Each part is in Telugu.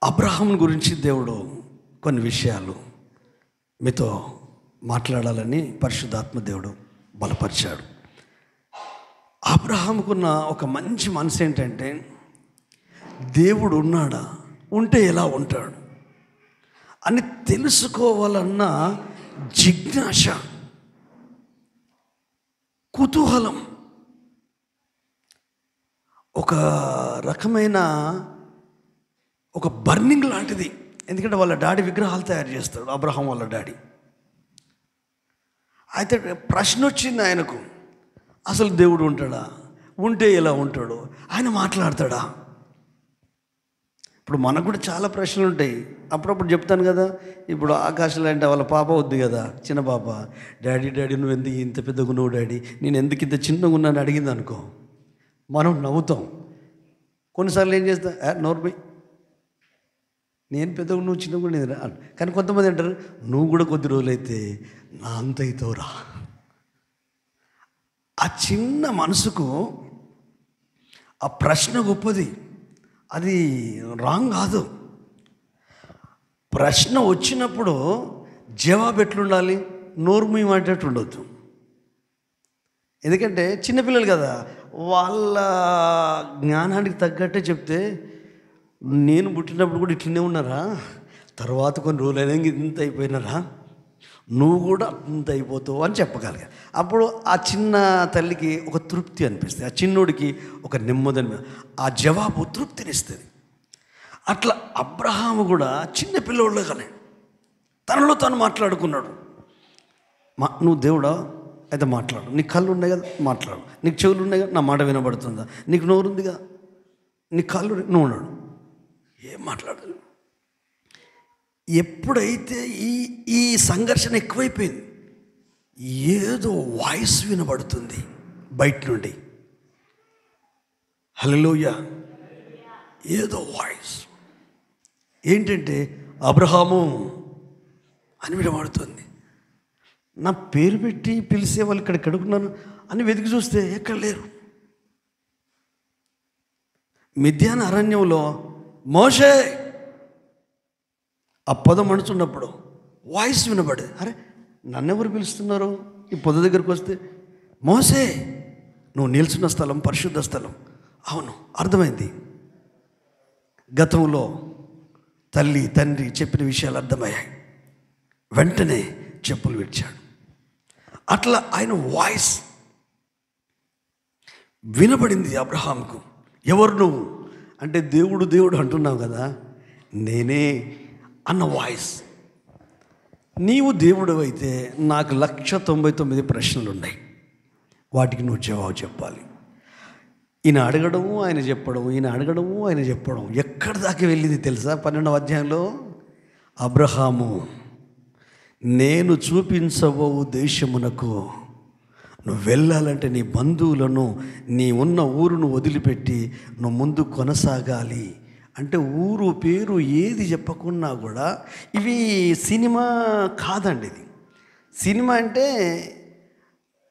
అబ్రహాం గురించి దేవుడు కొన్ని విషయాలు మీతో మాట్లాడాలని పరిశుద్ధాత్మ దేవుడు బలపరిచాడు. అబ్రహాంకున్న ఒక మంచి మనసు ఏంటంటే, దేవుడు ఉన్నాడా, ఉంటే ఎలా ఉంటాడు అని తెలుసుకోవాలన్న జిజ్ఞాస, కుతూహలం, ఒక రకమైన ఒక బర్నింగ్ లాంటిది. ఎందుకంటే వాళ్ళ డాడీ విగ్రహాలు తయారు చేస్తాడు, అబ్రహాం వాళ్ళ డాడీ. అయితే ప్రశ్న వచ్చింది ఆయనకు, అసలు దేవుడు ఉంటాడా, ఉంటే ఎలా ఉంటాడు, ఆయన మాట్లాడతాడా? ఇప్పుడు మనకు కూడా చాలా ప్రశ్నలు ఉంటాయి. అప్పుడప్పుడు చెప్తాను కదా, ఇప్పుడు ఆకాశంలో అంటే వాళ్ళ పాప వద్దు కదా, చిన్న పాప, డాడీ డాడీ నువ్వు ఎందుకు ఇంత పెద్దగా నువ్వు డాడీ, నేను ఎందుకు ఇంత చిన్నగా ఉన్నాను అడిగింది అనుకో, మనం నవ్వుతాం. కొన్నిసార్లు ఏం చేస్తా, నోర్బై నేను పెద్దగా నువ్వు చిన్నగా ఉండేదిరా. కానీ కొంతమంది అంటారు, నువ్వు కూడా కొద్ది రోజులైతే నా అంత అవుతావురా. ఆ చిన్న మనసుకు ఆ ప్రశ్న గొప్పది, అది రాంగ్ కాదు. ప్రశ్న వచ్చినప్పుడు జవాబు ఎట్లుండాలి, నోరు మూయమంటట్టు ఉండొద్దు. ఎందుకంటే చిన్నపిల్లలు కదా, వాళ్ళ జ్ఞానానికి తగ్గట్టే చెప్తే, నేను పుట్టినప్పుడు కూడా ఇట్లనే ఉన్నారా, తర్వాత కొన్ని రోజులైనా ఇంత అయిపోయినారా, నువ్వు కూడా ఇంత అయిపోతావు అని చెప్పగలిగా. అప్పుడు ఆ చిన్న తల్లికి ఒక తృప్తి అనిపిస్తుంది, ఆ చిన్నోడికి ఒక నెమ్మది, ఆ జవాబు తృప్తినిస్తుంది. అట్లా అబ్రహాము కూడా చిన్న పిల్లోళ్ళగానే తనలో తాను మాట్లాడుకున్నాడు. నువ్వు దేవుడా అయితే మాట్లాడు, నీకు కళ్ళు ఉన్నాయి కదా మాట్లాడు, నీకు చెవులు ఉన్నాయి కదా నా మాట వినబడుతుందా, నీకు నోరు ఉందిగా, నీ కళ్ళు నువ్వు ఉన్నాడు, ఏం మాట్లాడదు. ఎప్పుడైతే ఈ సంఘర్షణ ఎక్కువైపోయింది, ఏదో వాయిస్ వినబడుతుంది బయట నుండి, హల్లెలూయా, ఏదో వాయిస్ ఏంటంటే అబ్రహాము అని వినబడుతుంది. నా పేరు పెట్టి పిలిచే వాళ్ళు ఇక్కడ కడుకున్నాను అని వెతికి చూస్తే ఎక్కడ లేరు. మిద్యాన అరణ్యంలో మోషే ఆ పదం అణుచున్నప్పుడు వాయిస్ వినబడేది. అరే నన్నెవరు పిలుస్తున్నారు? ఈ పొద దగ్గరికి వస్తే, మోసే నువ్వు నిల్చున్న స్థలం పరిశుద్ధ స్థలం. అవును, అర్థమైంది. గతంలో తల్లి తండ్రి చెప్పిన విషయాలు అర్థమయ్యాయి. వెంటనే చెప్పులు విడిచాడు. అట్లా ఆయన వాయిస్ వినబడింది అబ్రహాంకు. ఎవరు నువ్వు అంటే, దేవుడు దేవుడు అంటున్నావు కదా, నేనే అన్న వాయిస్. నీవు దేవుడు అయితే నాకు 199 ప్రశ్నలు ఉన్నాయి, వాటికి నువ్వు జవాబు చెప్పాలి. ఈయన అడగడము ఆయన చెప్పడం, ఈయన అడగడము ఆయన చెప్పడం, ఎక్కడి దాకా వెళ్ళింది తెలుసా? 12వ అధ్యాయంలో అబ్రహాము, నేను చూపించబోవు దేశమునకు నువ్వు వెళ్ళాలంటే నీ బంధువులను, నీ ఉన్న ఊరును వదిలిపెట్టి నువ్వు ముందు కొనసాగాలి అంటే, ఊరు పేరు ఏది చెప్పకున్నా కూడా, ఇవి సినిమా కాదండి. ఇది సినిమా అంటే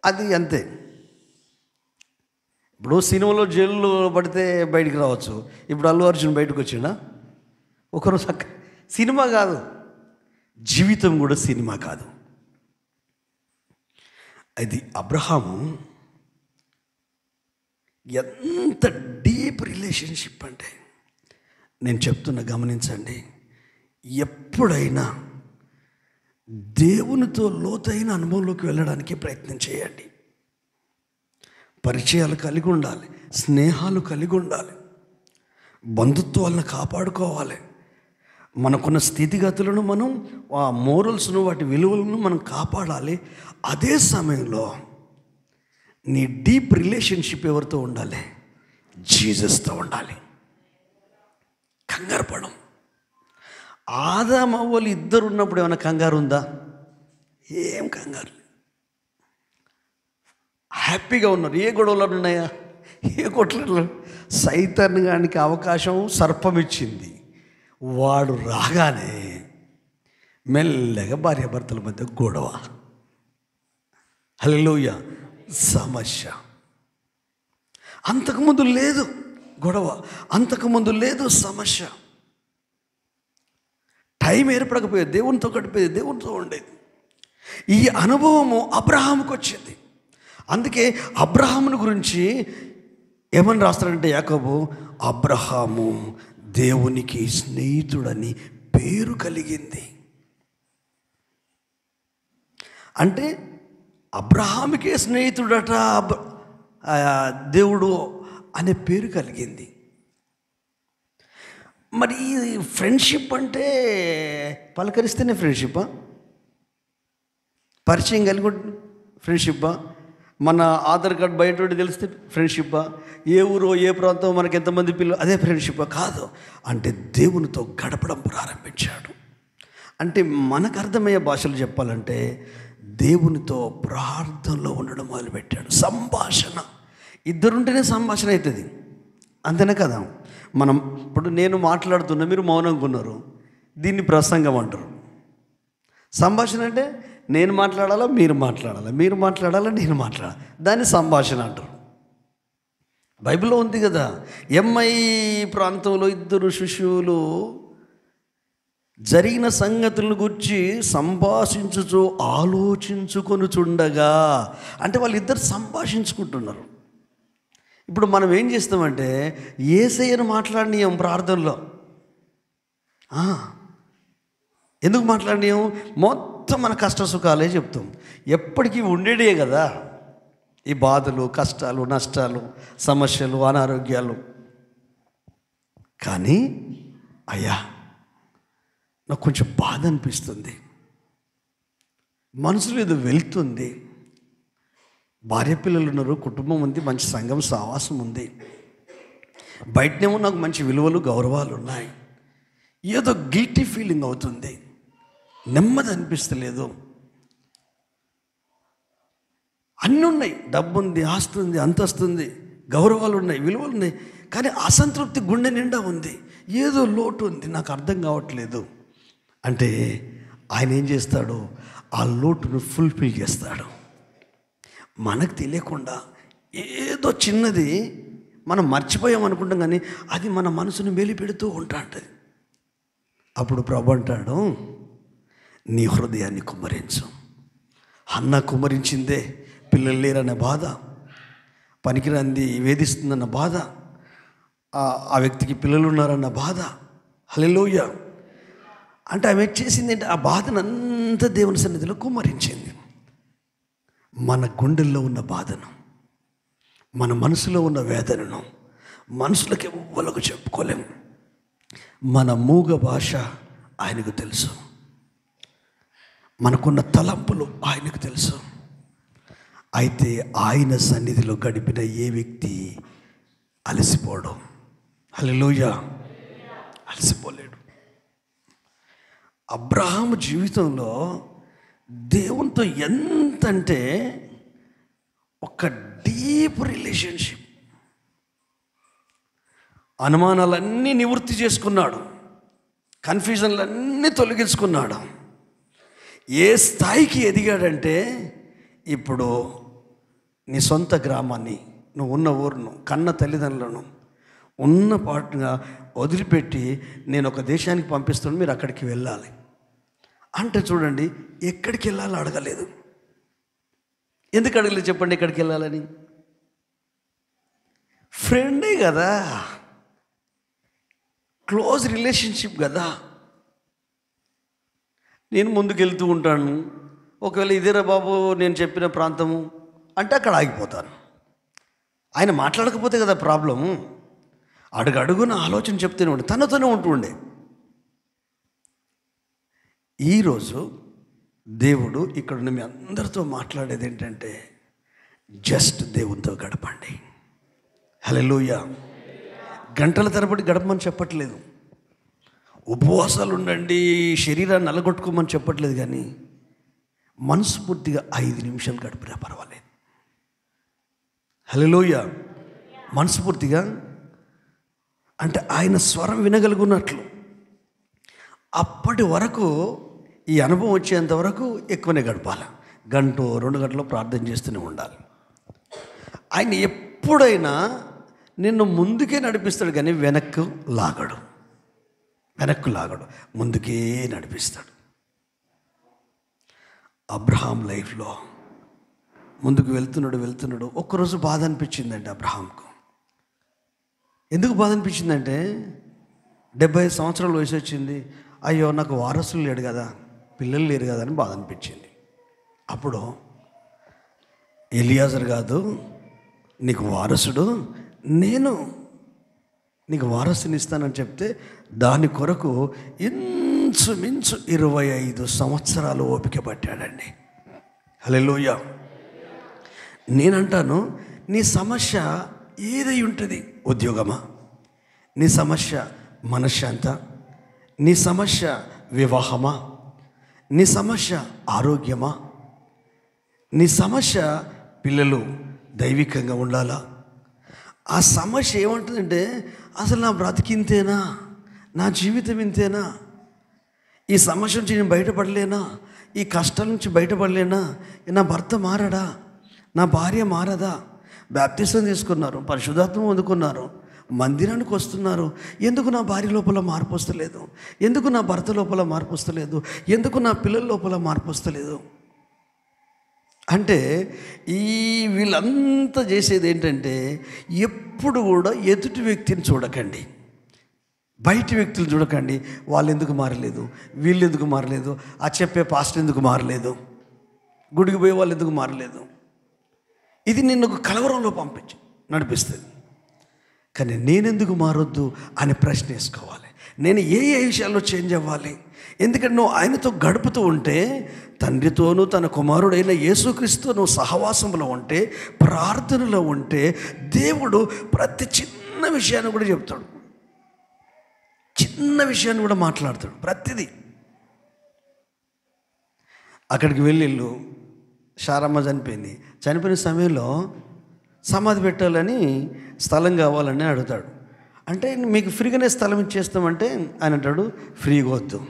అది అంతే. ఇప్పుడు సినిమాలో జైల్లో పడితే బయటికి రావచ్చు, ఇప్పుడు అల్లు అర్జున్ బయటకు వచ్చిండా ఒకరోజు. సినిమా కాదు, జీవితం కూడా సినిమా కాదు. అది అబ్రహాము ఎంత డీప్ రిలేషన్షిప్ అంటే, నేను చెప్తున్నా గమనించండి. ఎప్పుడైనా దేవునితో లోతైన అనుభవంలోకి వెళ్ళడానికి ప్రయత్నం చేయండి. పరిచయాలు కలిగి ఉండాలి, స్నేహాలు కలిగి ఉండాలి, బంధుత్వాలను కాపాడుకోవాలి. మనకున్న స్థితిగతులను మనం, ఆ మోరల్స్ను, వాటి విలువలను మనం కాపాడాలి. అదే సమయంలో నీ డీప్ రిలేషన్షిప్ ఎవరితో ఉండాలి? జీసస్తో ఉండాలి. కంగారు పడం. ఆదాము అవ్వలు ఇద్దరు ఉన్నప్పుడు ఏమైనా కంగారు ఉందా? ఏం కంగారు లేదు, హ్యాపీగా ఉన్నారు. ఏ గొడవలు ఉన్నాయా? ఏ కొట్లు? సైతాన్ గానికి అవకాశం సర్పం ఇచ్చింది. వాడు రాగానే మెల్లగా భార్యాభర్తల మధ్య గొడవ, హల్లెలూయా, సమస్య. అంతకుముందు లేదు గొడవ, అంతకుముందు లేదు సమస్య. టైం ఏర్పడకపోయేది, దేవునితో గడిపేది, దేవునితో ఉండేది. ఈ అనుభవము అబ్రహాముకు వచ్చింది. అందుకే అబ్రహాముని గురించి ఏమని రాస్తాడంటే యాకోబు, అబ్రహాము దేవునికి స్నేహితుడని పేరు కలిగింది. అంటే అబ్రహాముకే స్నేహితుడట దేవుడు అనే పేరు కలిగింది. మరి ఫ్రెండ్షిప్ అంటే పలకరిస్తేనే ఫ్రెండ్షిప్పా? పరిచయం కలిగి ఫ్రెండ్షిప్పా? మన ఆధార్ కార్డు బయట తెలిస్తే ఫ్రెండ్షిప్పా? ఏ ఊరో ఏ ప్రాంతం మనకి ఎంతమంది పిల్లలు అదే ఫ్రెండ్షిప్పా? కాదు. అంటే దేవునితో గడపడం ప్రారంభించాడు. అంటే మనకు అర్థమయ్యే భాషలు చెప్పాలంటే దేవునితో ప్రార్థనలో ఉండడం మొదలుపెట్టాడు. సంభాషణ, ఇద్దరుంటేనే సంభాషణ అవుతుంది, అంతేనే కదా. మనం ఇప్పుడు నేను మాట్లాడుతున్నా, మీరు మౌనంగా ఉన్నారు, దీన్ని ప్రసంగం అంటారు. సంభాషణ అంటే నేను మాట్లాడాలా, మీరు మాట్లాడాలా, మీరు మాట్లాడాలా, నేను మాట్లాడాలి, దాన్ని సంభాషణ అంటారు. బైబిల్లో ఉంది కదా, ఎంఐ ప్రాంతంలో ఇద్దరు శిష్యులు జరిగిన సంగతులను గురించి సంభాషించుచు ఆలోచించుకొనుచుండగా, అంటే వాళ్ళిద్దరు సంభాషించుకుంటున్నారు. ఇప్పుడు మనం ఏం చేస్తామంటే యేసయ్యను మాట్లాడినాం ప్రార్థనలో. ఎందుకు మాట్లాడినాం? మొత్తం మన కష్ట సుఖాలే చెప్తాం. ఎప్పటికీ ఉండేడే కదా ఈ బాధలు, కష్టాలు, నష్టాలు, సమస్యలు, అనారోగ్యాలు. కానీ అయ్యా నాకు కొంచెం బాధ అనిపిస్తుంది, మనసులో ఏదో వెళ్తుంది, భార్య పిల్లలు ఉన్నారు, కుటుంబం ఉంది, మంచి సంఘం సావాసం ఉంది, బయటనేమో నాకు మంచి విలువలు గౌరవాలు ఉన్నాయి, ఏదో గిల్టీ ఫీలింగ్ అవుతుంది, నెమ్మది అనిపిస్తలేదు. అన్నీ ఉన్నాయి, డబ్బు ఉంది, ఆస్తి ఉంది, అంతస్తు ఉంది, గౌరవాలు ఉన్నాయి, విలువలు ఉన్నాయి, కానీ అసంతృప్తి గుండె నిండా ఉంది, ఏదో లోటు ఉంది, నాకు అర్థం కావట్లేదు. అంటే ఆయన ఏం చేస్తాడు? ఆ లోటును ఫుల్ఫిల్ చేస్తాడు. మనకు తెలియకుండా ఏదో చిన్నది మనం మర్చిపోయాం అనుకుంటాం, కానీ అది మన మనసును మెలిపెడుతూ ఉంటుంది. అప్పుడు ప్రభు అంటాడు, నీ హృదయాన్ని కుమ్మరించు. అన్న కుమ్మరించిందే పిల్లలు లేరన్న బాధ, పనికిరంది వేధిస్తుందన్న బాధ, ఆ వ్యక్తికి పిల్లలు ఉన్నారన్న బాధ. హల్లెలూయా. అంటే ఆమె చేసింది ఏంటి? ఆ బాధనంతా దేవుని సన్నిధిలో కుమ్మరించింది. మన గుండెల్లో ఉన్న బాధను, మన మనసులో ఉన్న వేదనను మనుషులకి ఎవ్వలకు చెప్పుకోలేము. మన మూగ భాష ఆయనకు తెలుసు, మనకున్న తలంపులు ఆయనకు తెలుసు. అయితే ఆయన సన్నిధిలో గడిపిన ఏ వ్యక్తి అలసిపోవడం, హల్లెలూయా, అలసిపోలేడు. అబ్రహాము జీవితంలో దేవునితో ఎంతంటే ఒక డీప్ రిలేషన్షిప్. అనుమానాలన్నీ నివృత్తి చేసుకున్నాడు, కన్ఫ్యూజన్లన్నీ తొలగించుకున్నాడు. ఏ స్థాయికి ఎదిగాడంటే ఇప్పుడు నీ సొంత గ్రామాన్ని, నువ్వు ఉన్న ఊరును, కన్న తల్లిదండ్రులను ఉన్న పాటుగా వదిలిపెట్టి నేను ఒక దేశానికి పంపిస్తున్నాను, మీరు అక్కడికి వెళ్ళాలి అంటే చూడండి, ఎక్కడికి వెళ్ళాలో అడగలేదు. ఎందుకు అడగలేదు చెప్పండి? ఎక్కడికి వెళ్ళాలని? ఫ్రెండే కదా, క్లోజ్ రిలేషన్షిప్ కదా. నేను ముందుకు వెళ్తూ ఉంటాను, ఒకవేళ ఇదేరా బాబు నేను చెప్పిన ప్రాంతము అంటే అక్కడ ఆగిపోతాను. ఆయన మాట్లాడకపోతే కదా ప్రాబ్లము. అడుగడుగున ఆలోచన చెప్తూనే ఉండే, తనతోనే ఉంటూ ఉండే. ఈరోజు దేవుడు ఇక్కడ మీ అందరితో మాట్లాడేది ఏంటంటే, జస్ట్ దేవునితో గడపండి. హల్లెలూయా. గంటల తరబడి గడపమని చెప్పట్లేదు, ఉపవాసాలు ఉండండి, శరీరాన్ని నలగొట్టుకోమని చెప్పట్లేదు, కానీ మనస్ఫూర్తిగా 5 నిమిషాలు గడిపినా పర్వాలేదు. హల్లెలూయా. మనస్ఫూర్తిగా అంటే ఆయన స్వరం వినగలుగున్నట్లు. అప్పటి వరకు ఈ అనుభవం వచ్చేంత వరకు ఎక్కువనే గడపాలి. 1 గంట 2 గంటలు ప్రార్థన చేస్తూనే ఉండాలి. ఆయన ఎప్పుడైనా నిన్ను ముందుకే నడిపిస్తాడు, కానీ వెనక్కు లాగడు. వెనక్కు లాగడు, ముందుకే నడిపిస్తాడు. అబ్రహాం లైఫ్లో ముందుకు వెళ్తున్నాడు. ఒక్కరోజు బాధ అనిపించిందండి అబ్రహాంకు. ఎందుకు బాధ అనిపించిందంటే 75 సంవత్సరాల వయసు వచ్చింది, అయ్యో నాకు వారసులు లేడు కదా, పిల్లలు లేరు కదా అని బాధ అనిపించింది. అప్పుడు ఎలియాజరు కాదు నీకు వారసుడు, నేను నీకు వారసుని ఇస్తానని చెప్తే దాని కొరకు ఇంచుమించు 25 సంవత్సరాలు ఓపిక పట్టాడండి. హల్లెలూయా. నేనంటాను, నీ సమస్య ఏదై ఉంటుంది? ఉద్యోగమా? నీ సమస్య మనశ్శాంత? నీ సమస్య వివాహమా? నీ సమస్య ఆరోగ్యమా? నీ సమస్య పిల్లలు దైవికంగా ఉండాలా? ఆ సమస్య ఏమంటుందంటే, అసలు నా బ్రతికింతేనా, నా జీవితం ఇంతేనా, ఈ సమస్య నుంచి నేను బయటపడలేనా, ఈ కష్టాల నుంచి బయటపడలేనా, నా భర్త మారడా, నా భార్య మారదా, బాప్తిసం తీసుకున్నారు, పరిశుద్ధాత్మ పొందుకున్నారు, మందిరానికి వస్తున్నారు, ఎందుకు నా భార్య లోపల మార్పు వస్తలేదు, ఎందుకు నా భర్త లోపల మార్పు వస్తలేదు, ఎందుకు నా పిల్లల లోపల మార్పు వస్తలేదు అంటే వీళ్ళంతా చేసేది ఏంటంటే, ఎప్పుడు కూడా ఎదుటి వ్యక్తిని చూడకండి, బయటి వ్యక్తులు చూడకండి. వాళ్ళు ఎందుకు మారలేదు, వీళ్ళు ఎందుకు మారలేదు, ఆ చెప్పే పాస్టర్ ఎందుకు మారలేదు, గుడికి పోయే వాళ్ళు ఎందుకు మారలేదు, ఇది నిన్ను ఒక కలవరంలో నడిపిస్తుంది. కానీ నేనెందుకు మారొద్దు అని ప్రశ్న వేసుకోవాలి. నేను ఏ విషయాల్లో చేంజ్ అవ్వాలి? ఎందుకంటే నువ్వు ఆయనతో గడుపుతూ ఉంటే, తండ్రితోనూ తన కుమారుడైన యేసుక్రీస్తుతో సహవాసంలో ఉంటే, ప్రార్థనలో ఉంటే, దేవుడు ప్రతి చిన్న విషయాన్ని కూడా చెప్తాడు, చిన్న విషయాన్ని కూడా మాట్లాడతాడు. ప్రతిదీ అక్కడికి వెళ్ళిళ్ళు, శారమ్మ చనిపోయిన సమయంలో సమాధి పెట్టాలని స్థలం కావాలని అడుగుతాడు. అంటే మీకు ఫ్రీగానే స్థలం ఇచ్చేస్తామంటే ఆయన అంటాడు, ఫ్రీగా వద్దు,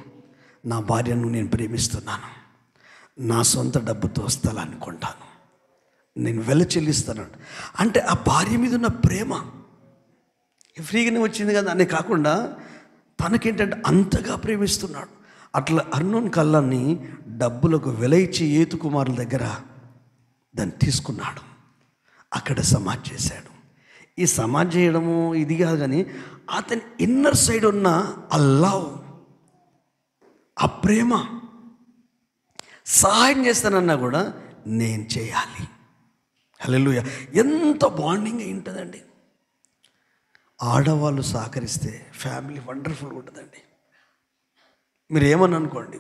నా భార్యను నేను ప్రేమిస్తున్నాను, నా సొంత డబ్బుతో స్థలాన్ని కొంటాను, నేను వెల చెల్లిస్తాను. అంటే ఆ భార్య మీద ఉన్న ప్రేమ ఫ్రీగానే వచ్చింది కదా అని కాకుండా తనకేంటంటే అంతగా ప్రేమిస్తున్నాడు. అట్లా అర్నోన్ కళ్ళని డబ్బులకు వెల ఇచ్చి ఏతు కుమారుల దగ్గర దాన్ని తీసుకున్నాడు, అక్కడ సమాధి చేశాడు. ఈ సమాధి చేయడము ఇది కాదు, కానీ అతని ఇన్నర్ సైడ్ ఉన్న ఆ లవ్, ఆ ప్రేమ, సహాయం చేస్తానన్నా కూడా నేను చేయాలి. హల్లెలూయా. ఎంత బాండింగ్ అయి ఉంటుందండి. ఆడవాళ్ళు సహకరిస్తే ఫ్యామిలీ వండర్ఫుల్గా ఉంటుందండి. మీరు ఏమని అనుకోండి,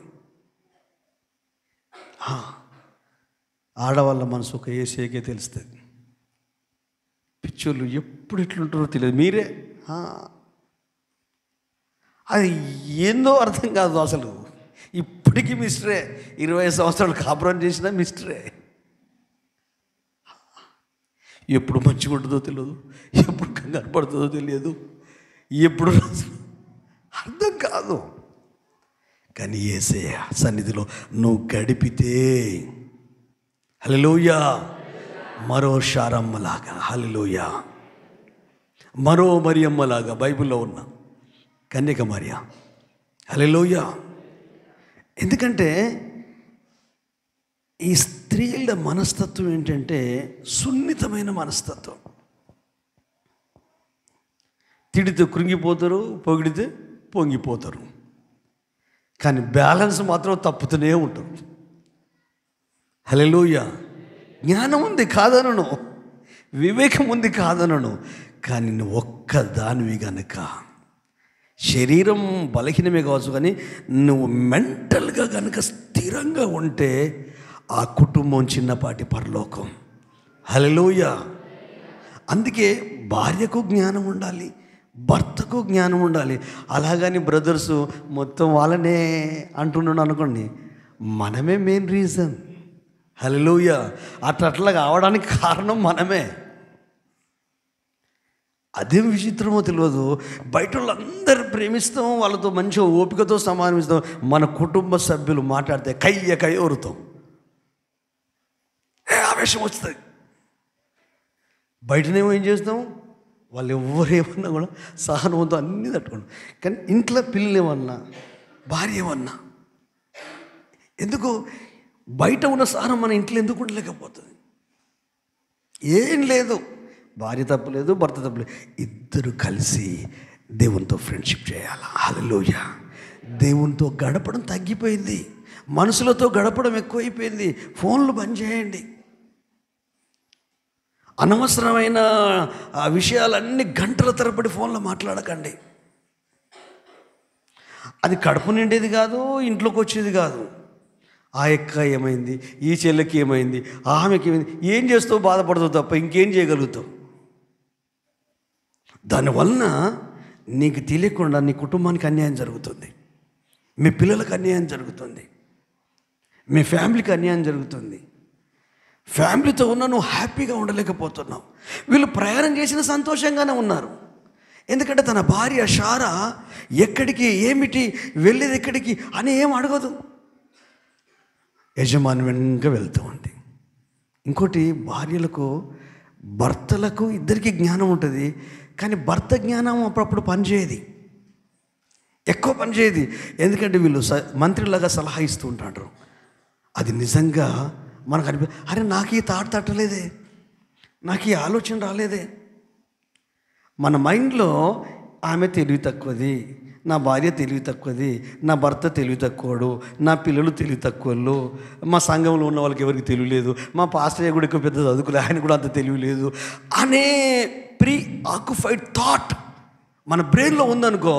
ఆడవాళ్ళ మనసు ఒక ఏసేకే తెలుస్తుంది. పిచ్చోళ్ళు ఎప్పుడు ఎట్లుంటారో తెలియదు. మీరే అది ఏందో అర్థం కాదు అసలు. ఇప్పటికీ మిస్టరే. 20 సంవత్సరాలు కాపురం చేసినా మిస్టరే. ఎప్పుడు మంచిగా ఉంటుందో తెలియదు, ఎప్పుడు కంగారు పడుతుందో తెలియదు, ఎప్పుడు అర్థం కాదు. కానీ యేసయ్య సన్నిధిలో నువ్వు గడిపితే, హల్లెలూయా, మరో శారమ్మలాగా, హల్లెలూయా, మరో మరియమ్మలాగా బైబిల్లో ఉన్న కన్యక మరియ, హల్లెలూయా. ఎందుకంటే ఈ స్త్రీల మనస్తత్వం ఏంటంటే సున్నితమైన మనస్తత్వం. తిడితే కృంగిపోతారు, పొగిడితే పొంగిపోతారు, కానీ బ్యాలెన్స్ మాత్రం తప్పుతూనే ఉంటారు. హల్లెలూయా. జ్ఞానం ఉంది కాదనను, వివేకం ఉంది కాదనను, కానీ నువ్వు ఒక్కదానివి గనుక, శరీరం బలహీనమే కావచ్చు కానీ నువ్వు మెంటల్గా కనుక స్థిరంగా ఉంటే ఆ కుటుంబం చిన్నపాటి పరలోకం. హల్లెలూయా. అందుకే భార్యకు జ్ఞానం ఉండాలి, భర్తకు జ్ఞానం ఉండాలి. అలాగని బ్రదర్స్ మొత్తం వాళ్ళనే అంటున్నాడు అనుకోండి, మనమే మెయిన్ రీజన్. హల్లెలూయా. అట్లా కావడానికి కారణం మనమే. అదేం విచిత్రమో తెలియదు. బయట వాళ్ళందరూ ప్రేమిస్తాం, వాళ్ళతో మంచిగా ఓపికతో సమానమిస్తాం, మన కుటుంబ సభ్యులు మాట్లాడితే కయ్యరుతాం, ఆవేశం వస్తుంది. బయటనేమో ఏం చేస్తాం, వాళ్ళు ఎవరేమన్నా కూడా సహనంతో అన్నీ తట్టుకోండి. కానీ ఇంట్లో పిల్లలు ఏమన్నా, భార్య ఏమన్నా, ఎందుకు బయట ఉన్న సహనం మన ఇంట్లో ఎందుకు ఉండలేకపోతుంది? ఏం లేదు, భార్య తప్పలేదు, భర్త తప్పలేదు, ఇద్దరు కలిసి దేవునితో ఫ్రెండ్షిప్ చేయాలి. హల్లెలూయా. దేవునితో గడపడం తగ్గిపోయింది, మనుషులతో గడపడం ఎక్కువైపోయింది. ఫోన్లు బంద్ చేయండి. అనవసరమైన విషయాలన్నీ గంటల తరబడి ఫోన్లో మాట్లాడకండి. అది కడుపు నిండేది కాదు, ఇంట్లోకి వచ్చేది కాదు. ఆ ఎక్క ఏమైంది, ఈ చెల్లెకి ఏమైంది, ఆమెకి ఏమైంది, ఏం చేస్తావు? బాధపడతావు తప్ప ఇంకేం చేయగలుగుతావు? దానివలన నీకు తెలియకుండా నీ కుటుంబానికి అన్యాయం జరుగుతుంది, మీ పిల్లలకు అన్యాయం జరుగుతుంది, మీ ఫ్యామిలీకి అన్యాయం జరుగుతుంది. ఫ్యామిలీతో ఉన్న నువ్వు హ్యాపీగా ఉండలేకపోతున్నావు. వీళ్ళు ప్రయాణం చేసిన సంతోషంగానే ఉన్నారు. ఎందుకంటే తన భార్య షారా ఎక్కడికి, ఏమిటి, వెళ్ళేది ఎక్కడికి అని ఏం అడగదు. యజమాని వెనుక వెళ్తూ ఉంది. ఇంకోటి, భార్యలకు భర్తలకు ఇద్దరికి జ్ఞానం ఉంటుంది, కానీ భర్త జ్ఞానం అప్పుడప్పుడు పనిచేయదు, ఎక్కువ పనిచేయదు. ఎందుకంటే వీళ్ళు మంత్రిలాగా సలహా ఇస్తూ ఉంటారు. అది నిజంగా మనకు అరే నాకు ఈ తాట తట్టలేదే, నాకు ఈ ఆలోచన రాలేదే. మన మైండ్లో ఆమె తెలివి తక్కువది, నా భార్య తెలివి తక్కువది, నా భర్త తెలివి తక్కువడు, నా పిల్లలు తెలివి తక్కువలు, మా సంఘంలో ఉన్న వాళ్ళకి ఎవరికి తెలివి లేదు, మా పాస్టర్ కూడా ఎక్కువ పెద్ద చదువుకులే, ఆయన కూడా అంత తెలివి లేదు అనే ప్రీ ఆక్యుపైడ్ థాట్ మన బ్రెయిన్లో ఉందనుకో,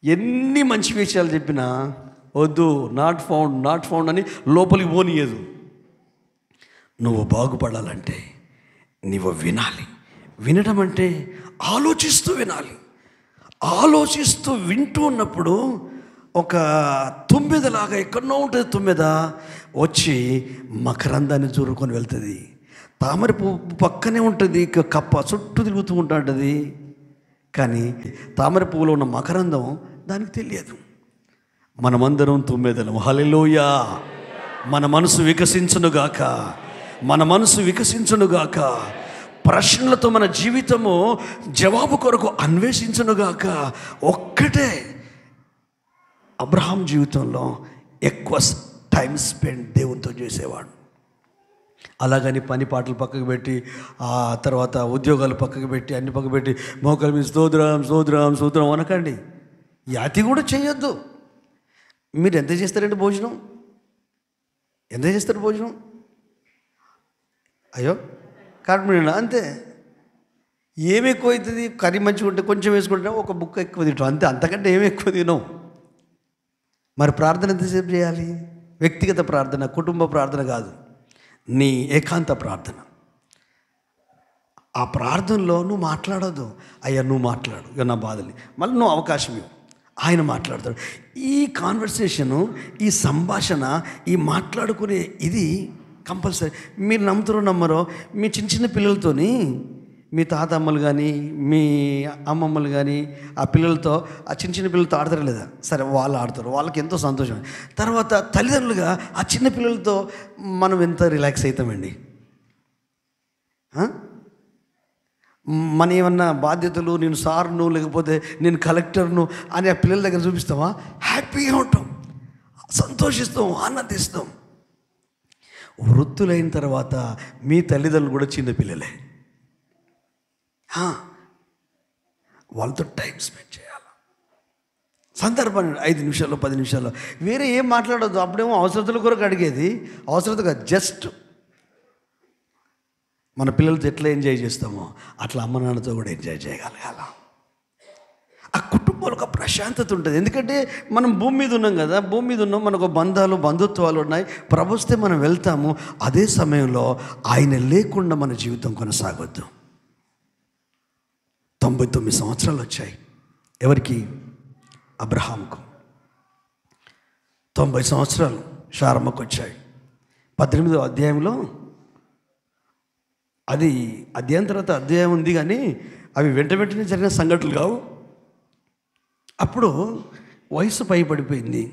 ఎన్ని మంచి విషయాలు చెప్పినా వద్దు, నాట్ ఫౌండ్ అని లోపలికి పోనీయదు. నువ్వు బాగుపడాలంటే నువ్వు వినాలి. వినడం అంటే ఆలోచిస్తూ వినాలి. ఆలోచిస్తూ వింటూ ఉన్నప్పుడు ఒక తుమ్మెదలాగా ఎక్కడో ఉంటుంది, తుమ్మెద వచ్చి మకరందాన్ని చూరుకొని వెళ్తుంది. తామర పువ్వు పక్కనే ఉంటుంది, కప్ప చుట్టూ తిరుగుతూ ఉంటుంది, కానీ తామర పువ్వులో ఉన్న మకరందం దానికి తెలియదు. మనమందరం తుమ్మెదలం. హల్లెలూయా. మన మనసు వికసించునుగాక, మన మనసు వికసించునుగాక. ప్రశ్నలతో మన జీవితము జవాబు కొరకు అన్వేషించునుగాక. ఒక్కటే అబ్రహాం జీవితంలో ఎక్కువ టైం స్పెండ్ దేవునితో చేసేవాడు. అలాగని పని పాటలు పక్కకు పెట్టి, ఆ తర్వాత ఉద్యోగాలు పక్కకు పెట్టి, అన్ని పక్కకు పెట్టి మోకాళ్ళ మీద స్తోత్రం అనకండి. యాతి కూడా చేయొద్దు. మీరు ఎంత చేస్తారండి భోజనం? ఎంత చేస్తారు భోజనం? అయ్యో కడుపు అంతే. ఏమి ఎక్కువ అవుతుంది? కర్రీ మంచిగా ఉంటే కొంచెం వేసుకుంటే ఒక బుక్క ఎక్కువ తింటాం అంతే, అంతకంటే ఏమి ఎక్కువ తినవు. మరి ప్రార్థన ఎంతసేపు చేయాలి? వ్యక్తిగత ప్రార్థన, కుటుంబ ప్రార్థన కాదు, నీ ఏకాంత ప్రార్థన. ఆ ప్రార్థనలో నువ్వు మాట్లాడదు. అయ్యా నువ్వు మాట్లాడు, ఇక నా బాధలు, మళ్ళీ నువ్వు అవకాశం ఇవ్వు, ఆయన మాట్లాడతాడు. ఈ కాన్వర్సేషను, ఈ సంభాషణ, ఈ మాట్లాడుకునే ఇది కంపల్సరీ. మీరు నమ్ముతారో నమ్మరో, మీ చిన్న చిన్న పిల్లలతోని, మీ తాతమ్మలు కానీ మీ అమ్మమ్మలు కానీ ఆ పిల్లలతో, ఆ చిన్న చిన్న పిల్లలతో ఆడతారు లేదా? సరే, వాళ్ళు ఆడతారు, వాళ్ళకి ఎంతో సంతోషం. తర్వాత తల్లిదండ్రులుగా ఆ చిన్న పిల్లలతో మనం ఎంత రిలాక్స్ అవుతామండి. మన ఏమన్నా బాధ్యతలు, నేను సార్ను లేకపోతే నేను కలెక్టర్ను అని ఆ పిల్లల దగ్గర చూపిస్తామా? హ్యాపీగా ఉంటాం, సంతోషిస్తాం, ఆనందిస్తాం. వృత్తులైన తర్వాత మీ తల్లిదండ్రులు కూడా చిన్నపిల్లలే. వాళ్ళతో టైం స్పెండ్ చేయాలి. సందర్భం 5 నిమిషాలు 10 నిమిషాలు వేరే ఏం మాట్లాడద్దు. అప్పుడేమో అవసరతల కొరకు అడిగేది, అవసరతగా జస్ట్ మన పిల్లలతో ఎట్లా ఎంజాయ్ చేస్తామో అట్లా అమ్మ నాన్నతో కూడా ఎంజాయ్ చేయగలగాల. ఆ కుటుంబంలో ఒక ప్రశాంతత ఉంటుంది. ఎందుకంటే మనం భూమి మీద ఉన్నాం కదా, భూమి మీద ఉన్నాం, మనకు బంధాలు బంధుత్వాలు ఉన్నాయి. ప్రభుస్తే మనం వెళ్తాము. అదే సమయంలో ఆయన లేకుండా మన జీవితం కొనసాగొద్దు. 99 సంవత్సరాలు వచ్చాయి. ఎవరికి? అబ్రహాంకు. 90 సంవత్సరాలు శారమ్మకు వచ్చాయి. 18వ అధ్యాయంలో, అది అధ్యాయం తర్వాత అధ్యాయం ఉంది కానీ అవి వెంటనే జరిగిన సంఘటనలు కావు. అప్పుడు వయసు పైబడిపోయింది.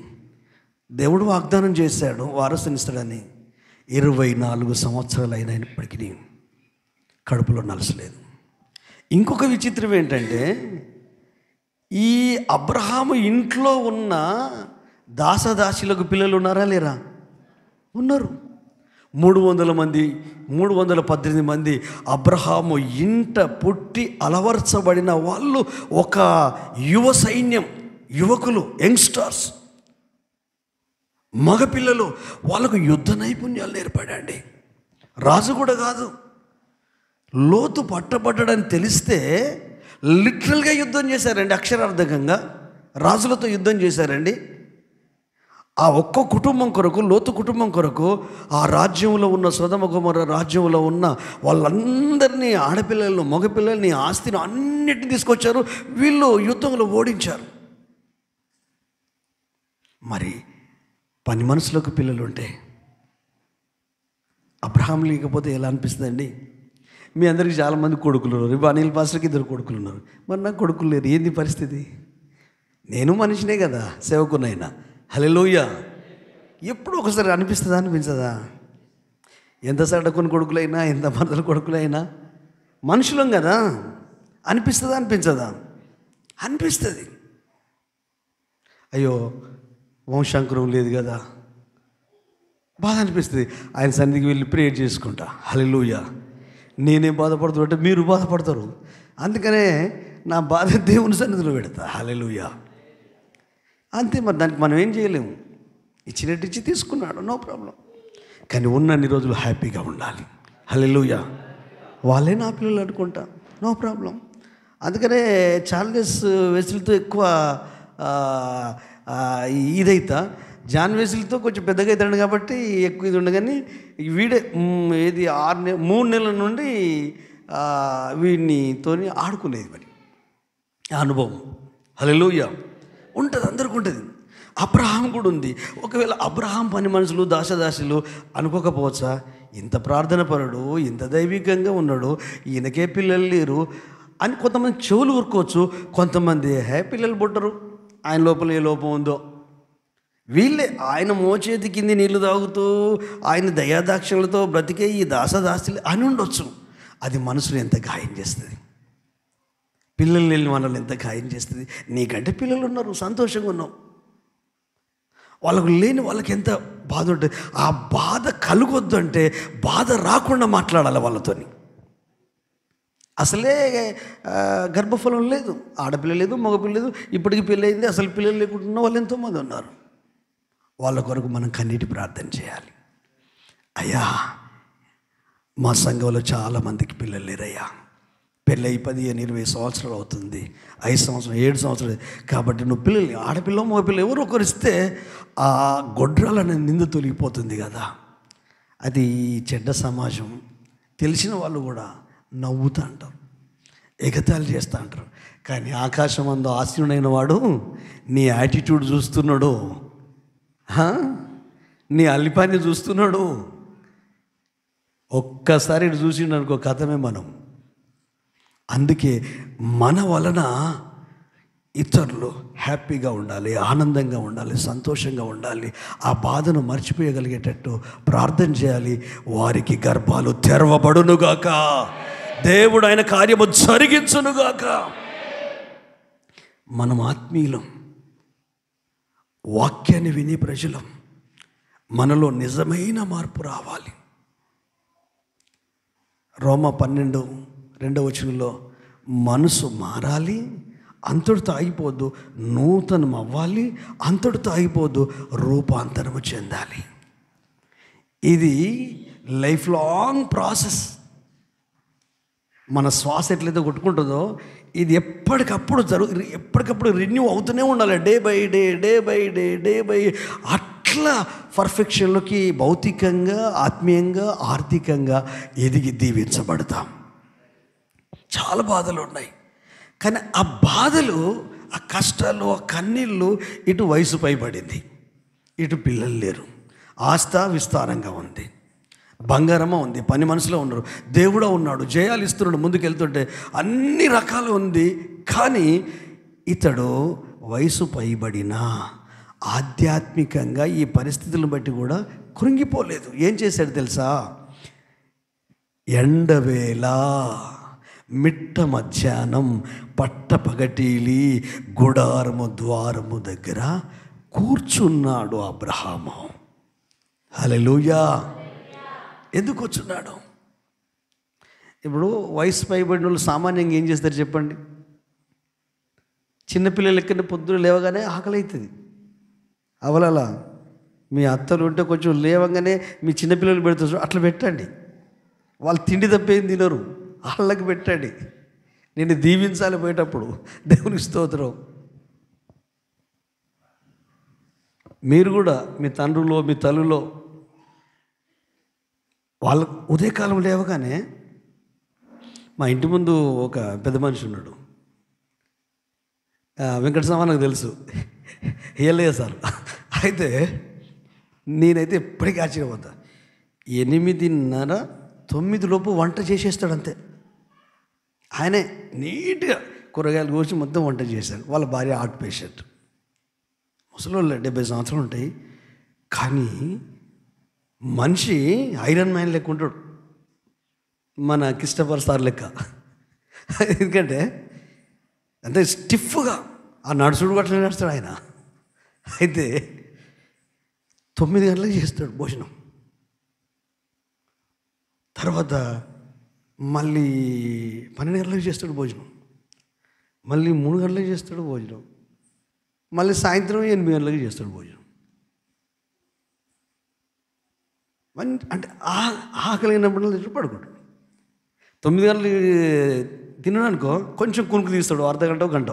దేవుడు వాగ్దానం చేశాడు వారసునిస్తాడని. 24 సంవత్సరాలు అయినప్పటికీ కడుపులో నలసలేదు. ఇంకొక విచిత్రం ఏంటంటే, ఈ అబ్రహాము ఇంట్లో ఉన్న దాసదాసీలకు పిల్లలు ఉన్నారా లేరా? ఉన్నారు. 300 మంది, 318 మంది అబ్రహాము ఇంట పుట్టి అలవర్చబడిన వాళ్ళు ఒక యువ సైన్యం, యువకులు, యంగ్స్టర్స్, మగపిల్లలు. వాళ్ళకు యుద్ధ నైపుణ్యాలు నేర్పడండి. రాజు కూడా కాదు. లోతు పట్టబడ్డాడని తెలిస్తే లిటరల్గా యుద్ధం చేశారండి. అక్షరార్థకంగా రాజులతో యుద్ధం చేశారండి. ఆ ఒక్క కుటుంబం కొరకు, లోతు కుటుంబం కొరకు, ఆ రాజ్యంలో ఉన్న సొదొమ గొమొర్రా రాజ్యంలో ఉన్న వాళ్ళందరినీ, ఆడపిల్లలను, మగపిల్లల్ని, ఆస్తిని అన్నిటిని తీసుకొచ్చారు. వీళ్ళు యుద్ధంలో ఓడించారు. మరి పని మనుషులకు పిల్లలు ఉంటే అబ్రహాం లేకపోతే ఎలా అనిపిస్తుందండి? మీ అందరికీ చాలామంది కొడుకులు ఉన్నారు. ఇప్పుడు అనిల్ పాస్టర్కి 2 కొడుకులు ఉన్నారు. మరి నాకు కొడుకులు లేరు. ఏంది పరిస్థితి? నేను మనిషినే కదా, సేవకునైనా. హల్లెలూయా. ఎప్పుడు ఒకసారి అనిపిస్తుందా, అనిపించదా? ఎంత సడకుని కొడుకులైనా, ఎంత మరదల కొడుకులైనా మనుషులం కదా. అనిపిస్తుందా, అనిపించదా? అనిపిస్తుంది. అయ్యో వంశాంకురం లేదు కదా, బాధ అనిపిస్తుంది. ఆయన సన్నిధికి వెళ్ళి ప్రేయర్ చేసుకుంటా. హల్లెలూయా. నేనేం బాధపడుతుంటే మీరు బాధపడతారు. అందుకనే నా బాధ దేవుని సన్నిధిలో పెడతా. హల్లెలూయా. అంతే. మరి దానికి మనం ఏం చేయలేము. ఇచ్చినట్టు ఇచ్చి తీసుకున్నాడు, నో ప్రాబ్లం. కానీ ఉన్నన్ని రోజులు హ్యాపీగా ఉండాలి. హల్లెలూయా. వాళ్ళే నా పిల్లలు అనుకుంటా, నో ప్రాబ్లం. అందుకనే చార్లెస్ వెస్లీతో ఎక్కువ ఇదైతా, జాన్ వెస్లీతో కొంచెం పెద్దగా అవుతాడు కాబట్టి ఎక్కువ ఇది ఉండదు. కానీ వీడే ఏది 3 నెలల నుండి వీడినితోని ఆడుకునేది. మరి ఆ అనుభవం హల్లెలూయా ఉంటుంది, అందరికీ ఉంటుంది. అబ్రహాం కూడా ఉంది. ఒకవేళ అబ్రహాం పని మనుషులు, దాసదాసులు అనుకోకపోవచ్చా? ఇంత ప్రార్థన పరుడు, ఇంత దైవికంగా ఉన్నాడు, ఈయనకే పిల్లలు లేరు అని కొంతమంది చెవులు ఊరుకోవచ్చు. కొంతమంది పిల్లలు పుట్టరు, ఆయన లోపల ఏ లోపం ఉందో. వీళ్ళే ఆయన మోచేతి కింది నీళ్లు తాగుతూ ఆయన దయాదాక్షలతో బ్రతికే ఈ దాసదాస్తులు అని ఉండొచ్చు. అది మనసును ఎంత గాయం చేస్తుంది, పిల్లలు లేని వాళ్ళని ఎంత గాయం చేస్తుంది. నీకంటే పిల్లలు ఉన్నారు, సంతోషంగా ఉన్నావు. వాళ్ళకు లేని వాళ్ళకి ఎంత బాధ ఉంటుంది. ఆ బాధ కలుగొద్దు అంటే బాధ రాకుండా మాట్లాడాలి వాళ్ళతోని. అసలే గర్భఫలం లేదు, ఆడపిల్ల లేదు, మగపిల్ల లేదు, ఇప్పటికీ పెళ్ళి అయింది, అసలు పిల్లలు లేకుండా వాళ్ళు ఎంతోమంది ఉన్నారు. వాళ్ళ కొరకు మనం కన్నీటి ప్రార్థన చేయాలి. అయ్యా, మా సంఘంలో చాలామందికి పిల్లలు లేరయ్యా. పెళ్ళి 15-20 సంవత్సరాలు అవుతుంది, 5 సంవత్సరాలు, 7 సంవత్సరాలు. కాబట్టి నువ్వు పిల్లల్ని, ఆడపిల్ల మగపిల్ల ఎవరు ఒకరిస్తే ఆ గొడ్రాలనే నింద తొలగిపోతుంది కదా. అది చెడ్డ సమాజం. తెలిసిన వాళ్ళు కూడా నవ్వుతూ అంటారు, ఎగతాళి చేస్తూ అంటారు. కానీ ఆకాశం అందు ఆసీనుడైన వాడు నీ యాటిట్యూడ్ చూస్తున్నాడు, నీ అల్లిపాన్ని చూస్తున్నాడు. ఒక్కసారి చూసిండు అనుకో, కథమే మనం. అందుకే మన వలన ఇతరులు హ్యాపీగా ఉండాలి, ఆనందంగా ఉండాలి, సంతోషంగా ఉండాలి. ఆ బాధను మర్చిపోయగలిగేటట్టు ప్రార్థన చేయాలి. వారికి గర్భాలు తెరవబడునుగాక, దేవుడు ఆయన కార్యము జరిగించునుగాక. మనం ఆత్మీయులం, వాక్యాన్ని విని ప్రజలం. మనలో నిజమైన మార్పు రావాలి. రోమా 12:2 మనసు మారాలి, అంతటితో ఆగిపోద్దు. నూతనం అవ్వాలి, అంతటితో ఆగిపోద్దు. రూపాంతరము చెందాలి. ఇది లైఫ్ లాంగ్ ప్రాసెస్. మన శ్వాస ఎట్లయితే కొట్టుకుంటుందో ఇది ఎప్పటికప్పుడు రెన్యూ అవుతూనే ఉండాలి. డే బై డే అట్లా పర్ఫెక్షన్లోకి భౌతికంగా, ఆత్మీయంగా, ఆర్థికంగా ఎదిగి దీవించబడతాం. చాలా బాధలు ఉన్నాయి. కానీ ఆ బాధలు, ఆ కష్టాలు, ఆ కన్నీళ్ళు, ఇటు వయసు పైబడింది, ఇటు పిల్లలు లేరు, ఆస్థ విస్తారంగా ఉంది, బంగారమా ఉంది, పని మనసులో ఉన్నారు, దేవుడా ఉన్నాడు, జయాలు ఇస్తున్నాడు, ముందుకెళ్తుంటే అన్ని రకాలు ఉంది. కానీ ఇతడు వయసు పైబడినా ఆధ్యాత్మికంగా ఈ పరిస్థితులను బట్టి కూడా కృంగిపోలేదు. ఏం చేశాడు తెలుసా? ఎండవేళ మిట్ట మధ్యాహ్నం పట్టపగటిలి గుడారము ద్వారము దగ్గర కూర్చున్నాడు అబ్రహాము. హల్లెలూయా. ఎందుకు కూర్చున్నాడు? ఇప్పుడు వయసు పైబడిన వాళ్ళు సామాన్యంగా ఏం చేస్తారు చెప్పండి? చిన్నపిల్లలు ఎక్కడ పొద్దున లేవగానే ఆకలి అవుతుంది. అవలలా మీ అత్తలు ఉంటే కొంచెం లేవగానే మీ చిన్నపిల్లలు పెడుతుంది, అట్లా పెట్టండి. వాళ్ళు తిండి తప్పేం తినరు, వాళ్ళకి పెట్టండి. నేను దీవించాలి పోయేటప్పుడు. దేవునికి స్తోత్రం. మీరు కూడా మీ తండ్రులో మీ తల్లులో వాళ్ళ ఉదయకాలం లేవగానే, మా ఇంటి ముందు ఒక పెద్ద మనిషి ఉన్నాడు, వెంకటస్వామి నాకు తెలుసు, ఏలయ్య సార్. అయితే నేనైతే ఎప్పటికీ ఆశ్చర్యపోతా. 8:30, 9 లోపు వంట చేసేస్తాడు అంతే. ఆయనే నీట్గా కూరగాయలు కోసి మొత్తం వంట చేశాడు. వాళ్ళ భార్య హార్ట్ పేషెంట్, ముసలోళ్ళు 70 సంవత్సరాలు ఉంటాయి. కానీ మనిషి ఐరన్ మ్యాన్ లెక్క ఉంటాడు, మన క్రిస్టఫర్ స్టార్ లెక్క. ఎందుకంటే అంతే స్టిఫ్గా ఆ నడుచుడు అట్లా నడుస్తాడు ఆయన. అయితే 9 గంటలకు చేస్తాడు భోజనం, తర్వాత మళ్ళీ 12 గంటలకు చేస్తాడు భోజనం, మళ్ళీ 3 గంటలకు చేస్తాడు భోజనం, మళ్ళీ సాయంత్రం 8 గంటలకు చేస్తాడు భోజనం. అంటే ఆకలిగినప్పుడు పడుకుంటాడు. 9 గంటలు తిన్నాడు అనుకో, కొంచెం కునుకు తీస్తాడు, అర్ధగంట గంట,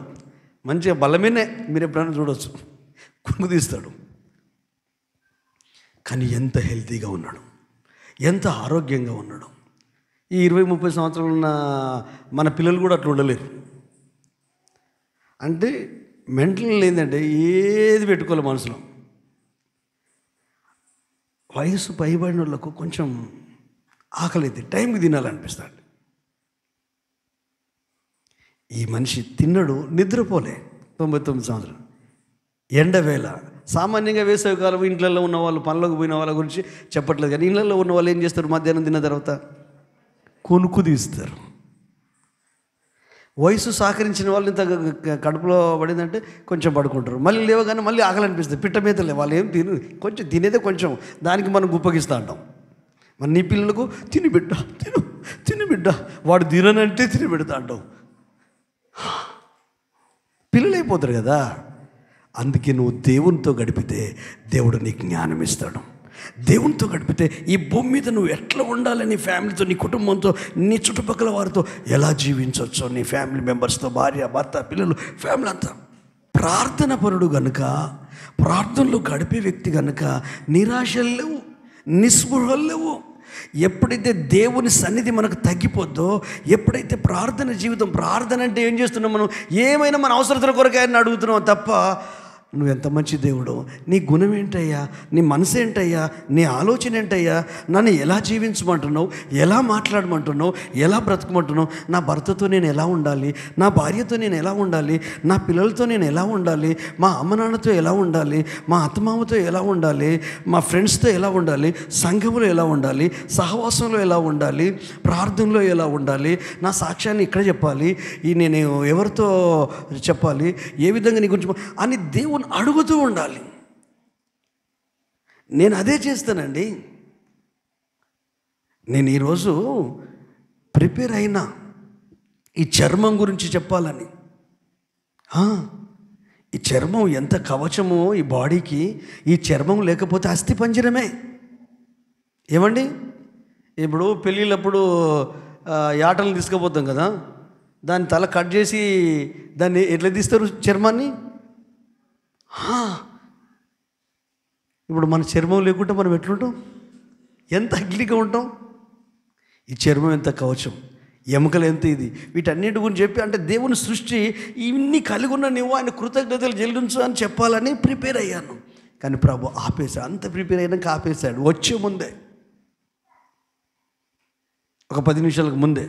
మంచిగా బలమేనే. మీరు ఎప్పుడైనా చూడవచ్చు, కునుకు తీస్తాడు. కానీ ఎంత హెల్తీగా ఉన్నాడు, ఎంత ఆరోగ్యంగా ఉన్నాడు. ఈ 20-30 సంవత్సరాలు ఉన్న మన పిల్లలు కూడా అట్లా ఉండలేరు. అంటే మెంటల్ ఏంటంటే ఏది పెట్టుకోవాలి మనసులో. వయసు పైబడిన వాళ్ళకు కొంచెం ఆకలి అయితే టైంకి తినాలనిపిస్తాడు. ఈ మనిషి తిన్నాడు, నిద్రపోలే 99 సంవత్సరాలు. ఎండవేళ సామాన్యంగా వేసవికాలం ఇంట్లలో ఉన్న వాళ్ళు, పనులకు పోయిన వాళ్ళ గురించి చెప్పట్లేదు, కానీ ఇళ్ళల్లో ఉన్న వాళ్ళు ఏం చేస్తారు? మధ్యాహ్నం తిన్న తర్వాత కొనుక్కు తీస్తారు. వయసు సహకరించిన వాళ్ళు ఇంత కడుపులో పడిందంటే కొంచెం పడుకుంటారు, మళ్ళీ లేవగానే మళ్ళీ ఆకలి అనిపిస్తుంది. పిట్ట మీద వాళ్ళు ఏం కొంచెం తినేదే కొంచెం, దానికి మనం గుప్పగిస్తూ ఉంటాం. మరి నీ పిల్లలకు తిని బిడ్డ, తిని బిడ్డ, వాడు తిననంటే తిని పెడతా అంటాం. పిల్లలు అయిపోతారు కదా. అందుకే నువ్వు దేవునితో గడిపితే దేవుడు నీకు జ్ఞానం ఇస్తాడు. దేవునితో గడిపితే ఈ భూమి మీద నువ్వు ఎట్లా ఉండాలి, నీ ఫ్యామిలీతో, నీ కుటుంబంతో, నీ చుట్టుపక్కల వారితో ఎలా జీవించవచ్చో, నీ ఫ్యామిలీ మెంబర్స్తో, భార్య భర్త పిల్లలు ఫ్యామిలీ అంతా. ప్రార్థన పరుడు కనుక, ప్రార్థనలో గడిపే వ్యక్తి కనుక నిరాశలు లేవు, నిస్పృహలు లేవు. ఎప్పుడైతే దేవుని సన్నిధి మనకు తగ్గిపోద్దో, ఎప్పుడైతే ప్రార్థన జీవితం, ప్రార్థన అంటే ఏం చేస్తున్నాం మనం? ఏమైనా మన అవసరతల కొరకే అని అడుగుతున్నాం తప్ప, నువ్వు ఎంత మంచి దేవుడు, నీ గుణం ఏంటయ్యా, నీ మనసు ఏంటయ్యా, నీ ఆలోచన ఏంటయ్యా, నన్ను ఎలా జీవించమంటున్నావు, ఎలా మాట్లాడమంటున్నావు, ఎలా బ్రతకమంటున్నావు, నా భర్తతో నేను ఎలా ఉండాలి, నా భార్యతో నేను ఎలా ఉండాలి, నా పిల్లలతో నేను ఎలా ఉండాలి, మా అమ్మ నాన్నతో ఎలా ఉండాలి, మా అత్తమామతో ఎలా ఉండాలి, మా ఫ్రెండ్స్తో ఎలా ఉండాలి, సంఘంలో ఎలా ఉండాలి, సహవాసంలో ఎలా ఉండాలి, ప్రార్థనలో ఎలా ఉండాలి, నా సాక్ష్యాన్ని ఇక్కడ చెప్పాలి, ఈ నేను ఎవరితో చెప్పాలి, ఏ విధంగా నీ గురించి అని దేవుని అడుగుతూ ఉండాలి. నేను అదే చేస్తానండి. నేను ఈరోజు ప్రిపేర్ అయినా ఈ చర్మం గురించి చెప్పాలని. ఈ చర్మం ఎంత కవచమో ఈ బాడీకి. ఈ చర్మం లేకపోతే అస్థి పంజరమే. ఏమండి, ఇప్పుడు పెళ్ళిళ్ళప్పుడు యాటలు తీసుకుపోతాం కదా, దాని తల కట్ చేసి దాన్ని ఎట్లా తీస్తారు చర్మాన్ని? ఇప్పుడు మన చర్మం లేకుంటే మనం ఎట్లుంటాం? ఎంత అగ్లిగా ఉంటాం. ఈ చర్మం ఎంత కవచం, ఎముకలు ఎంత ఇది, వీటన్నిటి గురించి చెప్పి, అంటే దేవుని సృష్టి ఇన్ని కలిగి ఉన్న నువ్వు ఆయన కృతజ్ఞతలు చెల్లించు అని చెప్పాలని ప్రిపేర్ అయ్యాను. కానీ ప్రభు ఆపేశాడు. అంత ప్రిపేర్ అయినాక ఆపేశాడు. వచ్చే ముందే, ఒక 10 నిమిషాలకు ముందే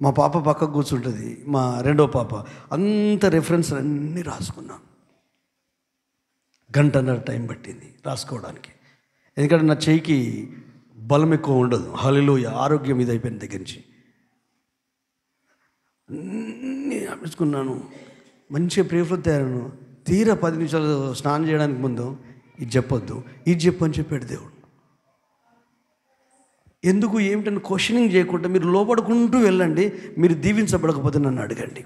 మా పాప పక్కకు కూర్చుంటుంది, మా రెండో పాప. అంత రెఫరెన్స్ అన్నీ రాసుకున్నాను. 1.5 గంట టైం పట్టింది రాసుకోవడానికి. ఎందుకంటే నా చెయ్యికి బలం ఎక్కువ ఉండదు. హల్లెలూయా. ఆరోగ్యం ఇది అయిపోయిన దగ్గర నుంచి అన్నీ అనిపించుకున్నాను, మంచిగా ప్రేఫ్లో తయారాను. తీరా 10 నిమిషాలు స్నానం చేయడానికి ముందు ఇది చెప్పొద్దు, ఇది చెప్పు అని చెప్పాడు దేవుడు. ఎందుకు ఏమిటని క్వశ్చనింగ్ చేయకుండా మీరు లోపడుకుంటూ వెళ్ళండి. మీరు దీవించబడకపోతే నన్ను అడగండి.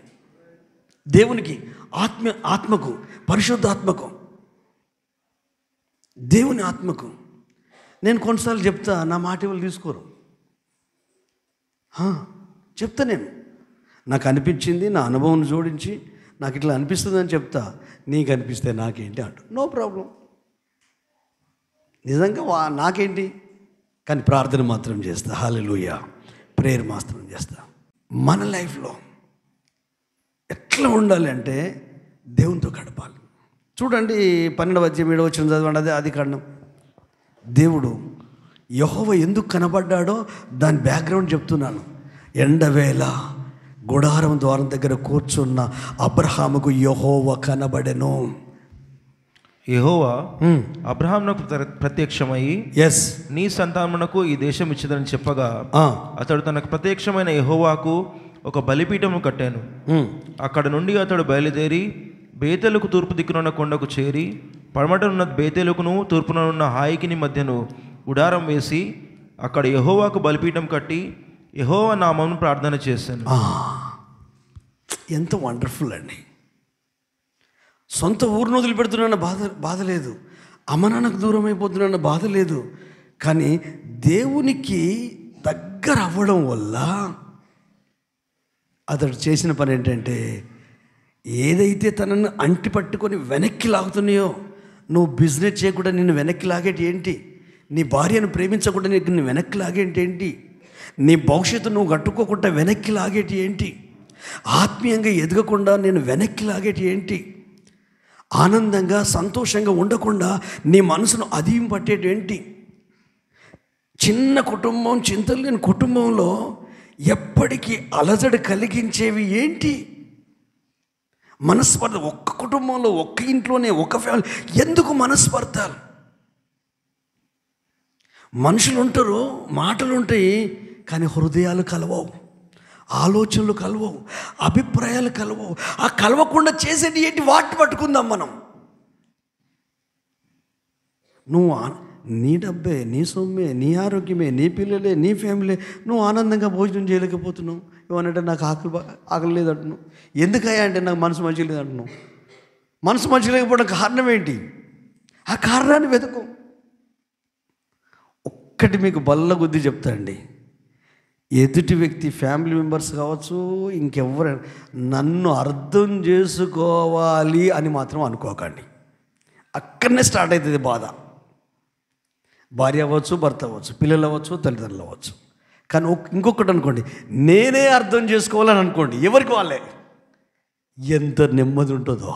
దేవునికి ఆత్మకు పరిశుద్ధాత్మకు, దేవుని ఆత్మకు నేను కొన్నిసార్లు చెప్తా, నా మాట వాళ్ళు తీసుకోరు. చెప్తా, నేను నాకు అనిపించింది, నా అనుభవం జోడించి నాకు ఇట్లా అనిపిస్తుందని చెప్తా. నీకు అనిపిస్తే నాకేంటి అంటు, నో ప్రాబ్లం. నిజంగా నాకేంటి, కానీ ప్రార్థన మాత్రం చేస్తా. హల్లెలూయా, ప్రేయర్ మాత్రం చేస్తా. మన లైఫ్లో ఎట్లా ఉండాలి అంటే దేవునితో గడపాలి. చూడండి 12వ అధ్యాయం 7వ వచనం చదవండి. అదే ఆదికాండం. దేవుడు యెహోవా ఎందుకు కనబడ్డాడో దాని బ్యాక్గ్రౌండ్ చెప్తున్నాను. ఎండవేళ గుడారం ద్వారం దగ్గర కూర్చున్న అబ్రహాముకు యెహోవా కనబడెను. యెహోవా అబ్రహామునకు ప్రత్యక్షమై, ఎస్, నీ సంతానమునకు ఈ దేశం ఇచ్చిదని చెప్పగా, అతడు తనకు ప్రత్యక్షమైన యెహోవాకు ఒక బలిపీఠము కట్టాను. అక్కడ నుండి అతడు బయలుదేరి బేతేలుకు తూర్పు దిక్కునున్న కొండకు చేరి, పడమటనున్న బేతేలుకును తూర్పునున్న హాయికిని మధ్యను గుడారం వేసి అక్కడ యెహోవాకు బలిపీఠం కట్టి యెహోవా నామమును ప్రార్థన చేశాను. ఎంత వండర్ఫుల్ అండి. సొంత ఊరును వదిలిపెడుతున్నా బాధ లేదు, అమ్మనాన్నకు దూరం అయిపోతున్నా బాధ లేదు. కానీ దేవునికి దగ్గర అవ్వడం వల్ల అతడు చేసిన పని ఏంటంటే, ఏదైతే తనను అంటి పట్టుకొని వెనక్కి లాగుతున్నాయో, నువ్వు బిజినెస్ చేయకుండా నిన్ను వెనక్కి లాగేటి ఏంటి, నీ భార్యను ప్రేమించకుండా నిన్ను వెనక్కి లాగేటి ఏంటి, నీ భవిష్యత్తు నువ్వు కట్టుకోకుండా వెనక్కి లాగేటి ఏంటి, ఆత్మీయంగా ఎదగకుండా నేను వెనక్కి లాగేటి ఏంటి, ఆనందంగా సంతోషంగా ఉండకుండా నీ మనసును అధీం పట్టేటి ఏంటి, చిన్న కుటుంబం, చింతలు లేని కుటుంబంలో ఎప్పటికీ అలజడి కలిగించేవి ఏంటి, మనస్పర్ధ. ఒక్క కుటుంబంలో ఒక్క ఇంట్లోనే ఒక ఫ్యామిలీ ఎందుకు మనస్పర్ధలు? మనుషులు ఉంటారు, మాటలు ఉంటాయి, కానీ హృదయాలు కలవవు, ఆలోచనలు కలవవు, అభిప్రాయాలు కలవవు. ఆ కలవకుండా చేసేది ఏంటి? వాటిని పట్టుకుందాం మనం. నువ్వు నీ డబ్బే, నీ సొమ్మే, నీ ఆరోగ్యమే, నీ పిల్లలే, నీ ఫ్యామిలీ, నువ్వు ఆనందంగా భోజనం చేయలేకపోతున్నావు. ఏమనంటే నాకు ఆకలి లేదంటున్నావు. ఎందుకయ్యా అంటే నాకు మనసు మంచిగా లేదంటున్నావు. మనసు మంచిగా లేకపోవడం కారణం ఏంటి? ఆ కారణాన్ని వెతుకు. ఒక్కటి మీకు బల్ల గుద్ది చెప్తా అండి, ఎదుటి వ్యక్తి ఫ్యామిలీ మెంబర్స్ కావచ్చు, ఇంకెవరైనా నన్ను అర్థం చేసుకోవాలి అని మాత్రం అనుకోకండి. అక్కడనే స్టార్ట్ అవుతుంది బాధ. భార్య అవ్వచ్చు, భర్త అవ్వచ్చు, పిల్లలు అవ్వచ్చు, తల్లిదండ్రులు అవ్వచ్చు. కానీ ఇంకొకటి అనుకోండి, నేనే అర్థం చేసుకోవాలని అనుకోండి, ఎవరికి వాళ్ళే, ఎంత నెమ్మది ఉంటుందో,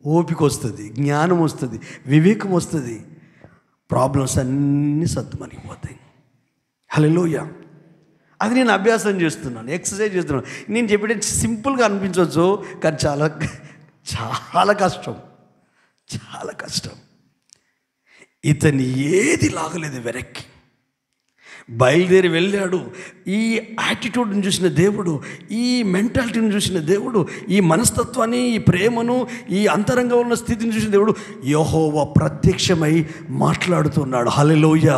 ఓపిక వస్తుంది, జ్ఞానం వస్తుంది, వివేకం వస్తుంది, ప్రాబ్లమ్స్ అన్నీ సర్దుమణిగిపోతాయి. హల్లెలూయా. అది నేను అభ్యాసం చేస్తున్నాను, ఎక్సర్సైజ్ చేస్తున్నాను. నేను చెప్పేది సింపుల్గా అనిపించవచ్చు, కానీ చాలా చాలా కష్టం, చాలా కష్టం. ఇతని ఏది లాగలేదు వెనక్కి, బయలుదేరి వెళ్ళాడు. ఈ యాటిట్యూడ్ని చూసిన దేవుడు, ఈ మెంటాలిటీని చూసిన దేవుడు, ఈ మనస్తత్వాన్ని, ఈ ప్రేమను, ఈ అంతరంగంలో ఉన్న స్థితిని చూసిన దేవుడు యెహోవా ప్రత్యక్షమై మాట్లాడుతున్నాడు. హల్లెలూయా.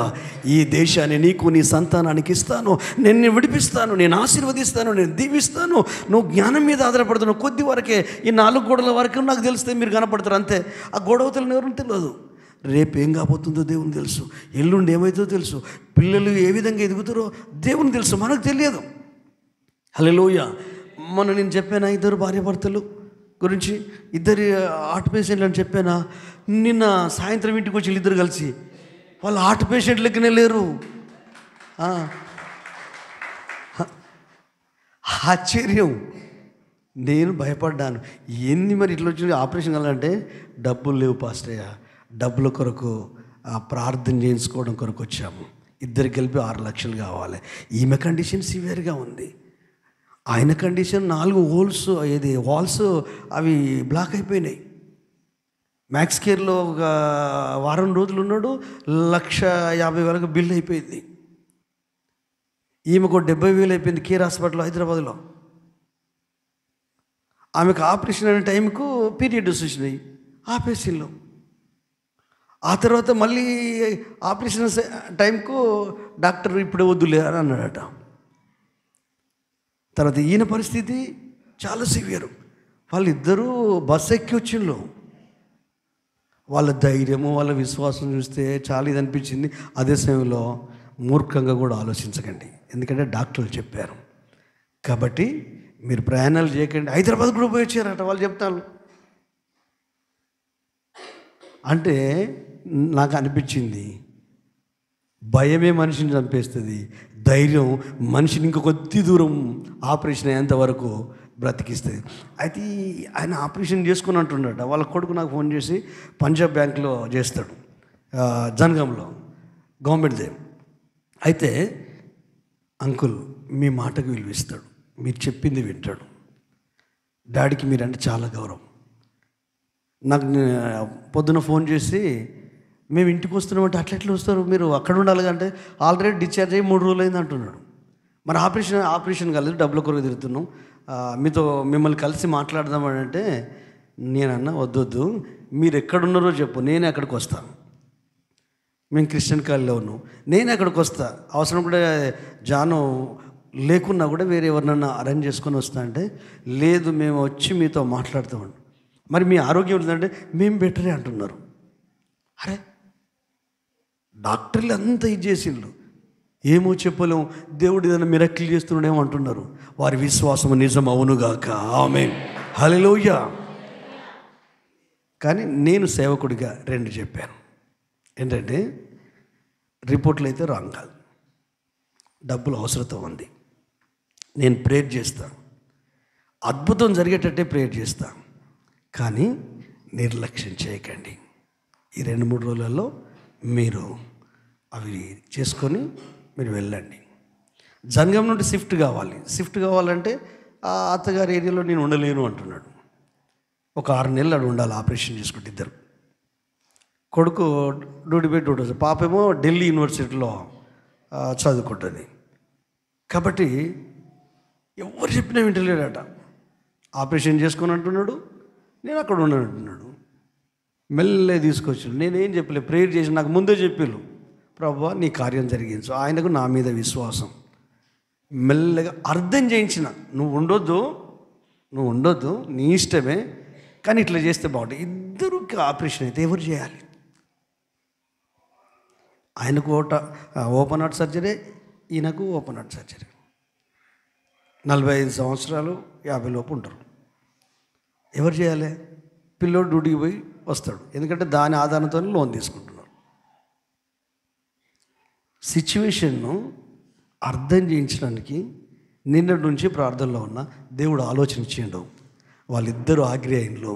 ఈ దేశాన్ని నీకు, నీ సంతానానికి ఇస్తాను, నేను విడిపిస్తాను, నేను ఆశీర్వదిస్తాను, నేను దీవిస్తాను. నువ్వు జ్ఞానం మీద ఆధారపడుతున్నావు. కొద్ది వరకే, ఈ 4 గోడల వరకు నాకు తెలిస్తే మీరు కనపడతారు అంతే. ఆ గొడవతలను ఎవరు తెలియదు. రేపు ఏం కాబోతుందో దేవుని తెలుసు, ఎల్లుండి ఏమవుతుందో తెలుసు, పిల్లలు ఏ విధంగా ఎదుగుతారో దేవుని తెలుసు, మనకు తెలియదు. హల్లెలూయా. నేను చెప్పానా 2 భార్యాభర్తలు గురించి, 2 హార్ట్ పేషెంట్లు అని చెప్పానా? నిన్న సాయంత్రం ఇంటికి వచ్చి 2 కలిసి వాళ్ళు హార్ట్ పేషెంట్ లెక్కనే లేరు. ఆశ్చర్యం. నేను భయపడ్డాను, ఏంది మరి ఇట్లా వచ్చి ఆపరేషన్ కావాలంటే, డబ్బులు లేవు పాస్టయ్య, డబ్బుల కొరకు ప్రార్థన చేయించుకోవడం కొరకు వచ్చాము. 2 కలిపి 6 లక్షలు కావాలి. ఈమె కండిషన్ సివియర్గా ఉంది, ఆయన కండిషన్ 4 వాల్స్ అవి బ్లాక్ అయిపోయినాయి. మ్యాక్స్ కేర్లో ఒక వారం రోజులు ఉన్నాడు, 1,50,000 బిల్ అయిపోయింది. ఈమెకు 70,000 అయిపోయింది కేర్ హాస్పిటల్ హైదరాబాద్లో. ఆమెకు ఆపరేషన్ అయిన టైంకు పీరియడ్స్ వచ్చినాయి, ఆపేసిళ్ళు. ఆ తర్వాత మళ్ళీ ఆపరేషన్ టైంకు డాక్టర్ ఇప్పుడే వద్దులే అని అన్నాడట. తర్వాత ఈయన పరిస్థితి చాలా సివియర్. వాళ్ళిద్దరూ బస్సు ఎక్కి వచ్చిండ్రు. వాళ్ళ ధైర్యము, వాళ్ళ విశ్వాసం చూస్తే చాలా ఇది అనిపించింది. అదే సమయంలో మూర్ఖంగా కూడా ఆలోచించకండి, ఎందుకంటే డాక్టర్లు చెప్పారు. కాబట్టి మీరు ప్రయాణాలు చేయకండి. హైదరాబాద్ కూడా పోయి వచ్చారట వాళ్ళు చెప్తాను. అంటే నాకు అనిపించింది, భయమే మనిషిని చంపేస్తుంది, ధైర్యం మనిషిని ఇంక కొద్ది దూరం ఆపరేషన్ అయ్యేంత వరకు బ్రతికిస్తుంది. అయితే ఆయన ఆపరేషన్ చేసుకుని అంటున్నాడు. వాళ్ళ కొడుకు నాకు ఫోన్ చేసి పంజాబ్ బ్యాంక్లో చేస్తాడు, జనగాంలో, గవర్నమెంట్దే. అయితే అంకుల్ మీ మాటకు విలువ ఇస్తాడు, మీరు చెప్పింది వింటాడు, డాడీకి మీరంటే చాలా గౌరవం. నాకు పొద్దున ఫోన్ చేసి మేము ఇంటికి వస్తున్నామంటే అట్లా వస్తారు, మీరు అక్కడ ఉండాలి అంటే ఆల్రెడీ డిశ్చార్జ్ అయ్యి 3 రోజులు అయింది అంటున్నాడు. మరి ఆపరేషన్ కాలేదు, డబ్బుల కొరకు తిరుగుతున్నాం, మీతో మిమ్మల్ని కలిసి మాట్లాడదామని అంటే నేనన్నా వద్దొద్దు, మీరు ఎక్కడున్నారో చెప్పు, నేనే అక్కడికి వస్తాను. మేము క్రిస్టియన్ కాలనీలో ఉన్నాం, నేనే అక్కడికి వస్తా, అవసరం కూడా జాను లేకున్నా కూడా వేరే ఎవరినన్నా అరేంజ్ చేసుకొని వస్తా అంటే, లేదు మేము వచ్చి మీతో మాట్లాడతామండి. మరి మీ ఆరోగ్యం ఉందంటే మేము బెటరే అంటున్నారు. అరే డాక్టర్లు అంతా ఇది చేసిండ్రు, ఏమో చెప్పలేము, దేవుడు ఏదైనా మిరకిల్ చేస్తున్నాడేమో అంటున్నారు. వారి విశ్వాసము నిజం అవునుగాక, ఆమేన్, హల్లెలూయా. కానీ నేను సేవకుడిగా 2 చెప్పాను. ఏంటంటే రిపోర్ట్లు అయితే రాంగ్ కాదు, డబ్బులు అవసరత ఉంది, నేను ప్రేయర్ చేస్తాను, అద్భుతం జరిగేటట్టే ప్రేయర్ చేస్తాను. కానీ నిర్లక్ష్యం చేయకండి. ఈ 2-3 రోజులలో మీరు అవి చేసుకొని మీరు వెళ్ళండి. జనగాం నుండి షిఫ్ట్ కావాలంటే ఆ అత్తగారి ఏరియాలో నేను ఉండలేను అంటున్నాడు. ఒక 6 నెలలు అక్కడ ఉండాలి, ఆపరేషన్ చేసుకుంటే. ఇద్దరు కొడుకు డ్యూటీ వస్తుంది, పాపేమో ఢిల్లీ యూనివర్సిటీలో చదువుకుంటుంది. కాబట్టి ఎవరు చెప్పినా వింటలేడట. ఆపరేషన్ చేసుకొని అంటున్నాడు, నేను అక్కడ ఉన్నాను అంటున్నాడు. మెల్లగా తీసుకొచ్చాడు, నేనేం చెప్పలేదు, ప్రేయర్ చేసి నాకు ముందే చెప్పాను, ప్రభువా నీ కార్యం జరిగించు. ఆయనకు నా మీద విశ్వాసం. మెల్లగా అర్థం చేయించిన, నువ్వు ఉండొద్దు నీ ఇష్టమే, కానీ ఇట్లా చేస్తే బాగుంటుంది. ఇద్దరికి ఆపరేషన్ అయితే ఎవరు చేయాలి? ఆయనకు ఓపెన్ హార్ట్ సర్జరీ, ఈయనకు ఓపెన్ హార్ట్ సర్జరీ. 45 సంవత్సరాలు 50 లోపు ఉంటారు. ఎవరు చేయాలి? పిల్లోడు డ్యూటీకి పోయి వస్తాడు, ఎందుకంటే దాని ఆధారంతో లోన్ తీసుకుంటున్నారు. సిచ్యువేషన్ను అర్థం చేయించడానికి నిన్నటి నుంచి ప్రార్థనలో ఉన్న దేవుడు ఆలోచన ఇచ్చిండు. వాళ్ళిద్దరూ ఆగ్రేయంలో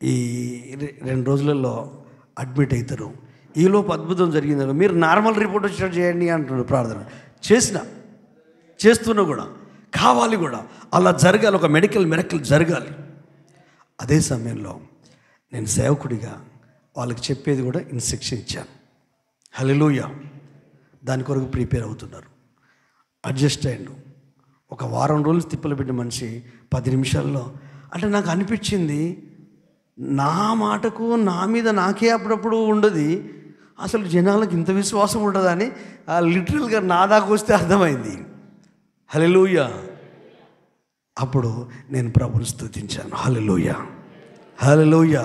ఈ 2 రోజులలో అడ్మిట్ అవుతారు. ఈలోపు అద్భుతం జరిగింది. మీరు నార్మల్ రిపోర్ట్ వచ్చేటట్టు చేయండి అంటున్నాడు. ప్రార్థన చేస్తున్నా కూడా కావాలి కూడా, అలా జరగాలి, ఒక మిరకల్ జరగాలి. అదే సమయంలో నేను సేవకుడిగా వాళ్ళకి చెప్పేది కూడా ఇన్స్ట్రక్షన్ ఇచ్చాను. హల్లెలూయా. దాని కొరకు ప్రిపేర్ అవుతున్నారు. అడ్జస్ట్ అయ్యిండు. ఒక వారం రోజులు తిప్పలు పెట్టిన మనిషి 10 నిమిషాల్లో. అంటే నాకు అనిపించింది, నా మాటకు నా మీద నాకే అప్పుడప్పుడు ఉండదు, అసలు జనాలకు ఇంత విశ్వాసం ఉండదని లిటరల్గా నా దాకా వస్తే అర్థమైంది. హల్లెలూయా. అప్పుడు నేను ప్రభుని స్తుతించాను. హల్లెలూయా, హల్లెలూయా.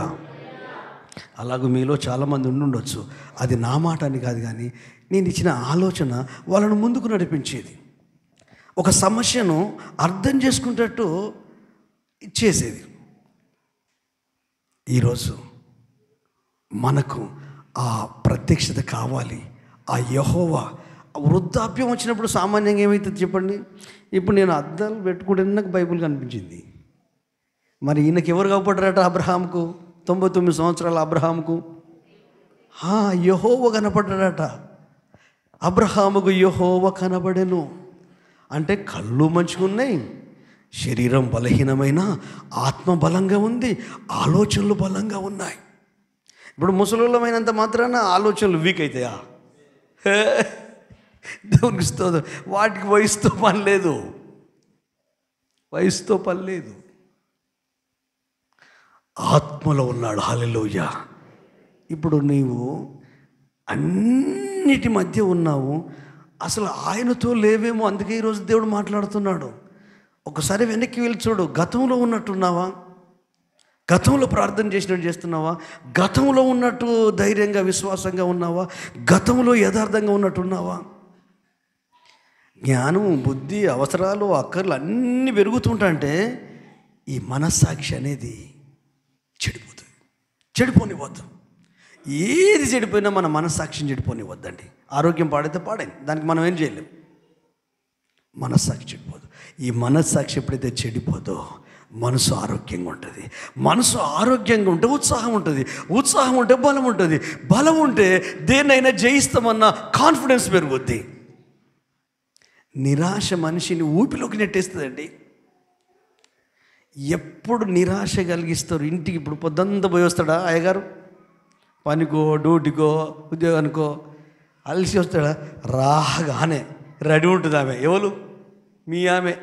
అలాగే మీలో చాలామంది ఉండొచ్చు, అది నా మాట అని కాదు, కానీ నేను ఇచ్చిన ఆలోచన వాళ్ళను ముందుకు నడిపించేది, ఒక సమస్యను అర్థం చేసుకునేటట్టు చేసేది. ఈరోజు మనకు ఆ ప్రత్యక్షత కావాలి. ఆ యెహోవా వృద్ధాప్యం వచ్చినప్పుడు సామాన్యంగా ఏమవుతుంది చెప్పండి? ఇప్పుడు నేను అద్దాలు పెట్టుకుంటే నాకు బైబిల్ కనిపించింది. మరి ఈయనకి ఎవరు కాపాడారట? అబ్రహాంకు 99 సంవత్సరాల అబ్రహాంకు యెహోవా కనపడ్డాడట. అబ్రహాముకు యెహోవా కనబడెను అంటే కళ్ళు మంచిగున్నాయి, శరీరం బలహీనమైన, ఆత్మ బలంగా ఉంది, ఆలోచనలు బలంగా ఉన్నాయి. ఇప్పుడు ముసలిమైనంత మాత్రాన ఆలోచనలు వీక్ అవుతాయా? దేవునికి స్తోత్రం. వాటికి వయసుతో పని లేదు. ఆత్మలో ఉన్నాడు. హల్లెలూయా. ఇప్పుడు నీవు అన్నిటి మధ్య ఉన్నావు, అసలు ఆయనతో లేవేమో. అందుకే ఈరోజు దేవుడు మాట్లాడుతున్నాడు. ఒకసారి వెనక్కి వెళ్ళి చూడు. గతంలో ఉన్నట్టున్నావా? గతంలో ప్రార్థన చేసినట్టు చేస్తున్నావా? గతంలో ఉన్నట్టు ధైర్యంగా విశ్వాసంగా ఉన్నావా? గతంలో యథార్థంగా ఉన్నట్టున్నావా? జ్ఞానం, బుద్ధి, అవసరాలు, అక్కర్లు అన్నీ పెరుగుతుంటే ఈ మనస్సాక్షి అనేది చెడిపోతుంది. చెడిపోనివ్వద్దు. ఏది చెడిపోయినా మన మనస్సాక్షిని చెడిపోనివ్వద్దండి. ఆరోగ్యం పాడైతే పాడైంది, దానికి మనం ఏం చేయలేం. మనస్సాక్షి చెడిపోదు. ఈ మనస్సాక్షి ఎప్పుడైతే చెడిపోదో మనసు ఆరోగ్యంగా ఉంటుంది. మనసు ఆరోగ్యంగా ఉంటే ఉత్సాహం ఉంటుంది. ఉత్సాహం ఉంటే బలం ఉంటుంది. బలం ఉంటే దేన్నైనా జయిస్తామన్న కాన్ఫిడెన్స్ పెరుగుద్ది. నిరాశ మనిషిని ఊపిలోకి నెట్టేస్తుందండి. ఎప్పుడు నిరాశ కలిగిస్తారు ఇంటికి. ఇప్పుడు పొద్దంతా పోయి వస్తాడా అయ్యగారు? పనికో, డ్యూటీకో, ఉద్యోగానికో అలసి వస్తాడా? రాగానే రెడీ ఉంటుంది ఆమె. ఎవరు? మీ ఆమె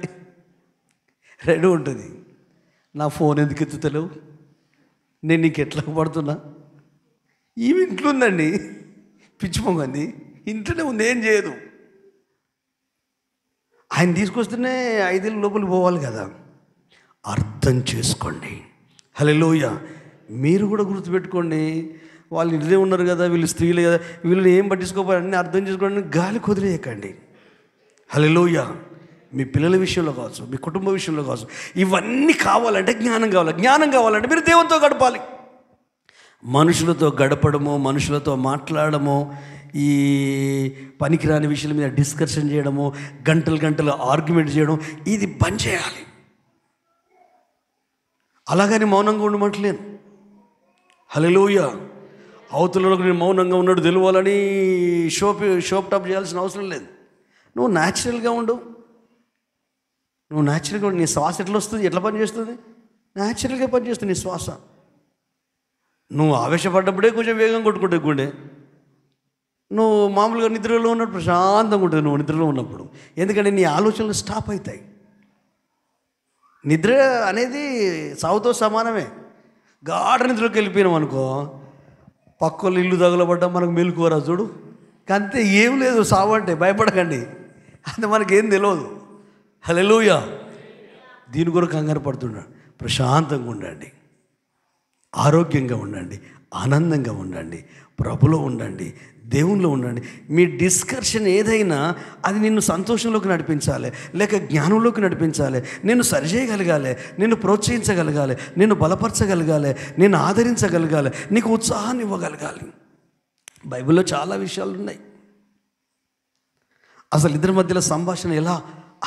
రెడీ ఉంటుంది. నా ఫోన్ ఎందుకు ఎత్తుతలేవు? నేను నీకు ఎట్లా పడుతున్నా? ఈమె ఇంట్లో ఉందండి, పిచ్చిపోంగంది, ఇంట్లోనే ఉంది, ఏం చేయదు. ఆయన తీసుకొస్తేనే 5 ఏళ్ళ లోపలికి పోవాలి కదా. అర్థం చేసుకోండి. హల్లెలూయా. మీరు కూడా గుర్తుపెట్టుకోండి, వాళ్ళు ఇదే ఉన్నారు కదా, వీళ్ళు స్త్రీలు కదా, వీళ్ళని ఏం పట్టించుకోవాలి అన్నీ అర్థం చేసుకోండి. గాలి కుదిరేయకండి. హల్లెలూయా. మీ పిల్లల విషయంలో కావచ్చు, మీ కుటుంబ విషయంలో కావచ్చు, ఇవన్నీ కావాలంటే జ్ఞానం కావాలి. జ్ఞానం కావాలంటే మీరు దేవునితో గడపాలి. మనుషులతో గడపడము, మనుషులతో మాట్లాడము, ఈ పనికిరాని విషయాల మీద డిస్కషన్ చేయడము, గంటలు గంటలు ఆర్గ్యుమెంట్ చేయడం, ఇది బంద్ చేయాలి. అలాగని మౌనంగా ఉండమంటలేను. హల్లెలూయా. అవతలకు నేను మౌనంగా ఉన్నాడు తెలియాలని షోప్ టాప్ చేయాల్సిన అవసరం లేదు. నువ్వు న్యాచురల్గా ఉండు. నువ్వు న్యాచురల్గా ఉండు. నీ శ్వాస ఎట్లా వస్తుంది, ఎట్లా పనిచేస్తుంది? న్యాచురల్గా పనిచేస్తుంది నీ శ్వాస. నువ్వు ఆవేశపడ్డప్పుడే కొంచెం వేగం కొట్టుకుంటే గుండె. నువ్వు మామూలుగా నిద్రలో ఉన్నప్పుడు ప్రశాంతంగా ఉంటుంది. నువ్వు నిద్రలో ఉన్నప్పుడు ఎందుకంటే నీ ఆలోచనలు స్టాప్ అవుతాయి. నిద్ర అనేది సావుతో సమానమే. గాఢ నిద్రలోకి వెళ్ళిపోయినాం అనుకో, పక్కలు ఇల్లు తగలబడ్డా మనకు మెలుకువరా చూడు. అంతే, ఏం లేదు సావు అంటే. భయపడకండి, అది మనకేం తెలియదు. హల్లెలూయా. దీని కొరకు కంగారు పడుతున్నాడు. ప్రశాంతంగా ఉండండి, ఆరోగ్యంగా ఉండండి, ఆనందంగా ఉండండి, ప్రభులో ఉండండి, దేవునిలో ఉండండి. మీ డిస్కషన్ ఏదైనా అది నిన్ను సంతోషంలోకి నడిపించాలి, లేక జ్ఞానంలోకి నడిపించాలి. నిన్ను సరిచేయగలగాలి, నిన్ను ప్రోత్సహించగలగాలి, నిన్ను బలపరచగలగాలి, నిన్ను ఆదరించగలగాలి, నీకు ఉత్సాహాన్ని ఇవ్వగలగాలి. బైబిల్లో చాలా విషయాలు ఉన్నాయి. అసలు ఇద్దరి మధ్యలో సంభాషణ ఎలా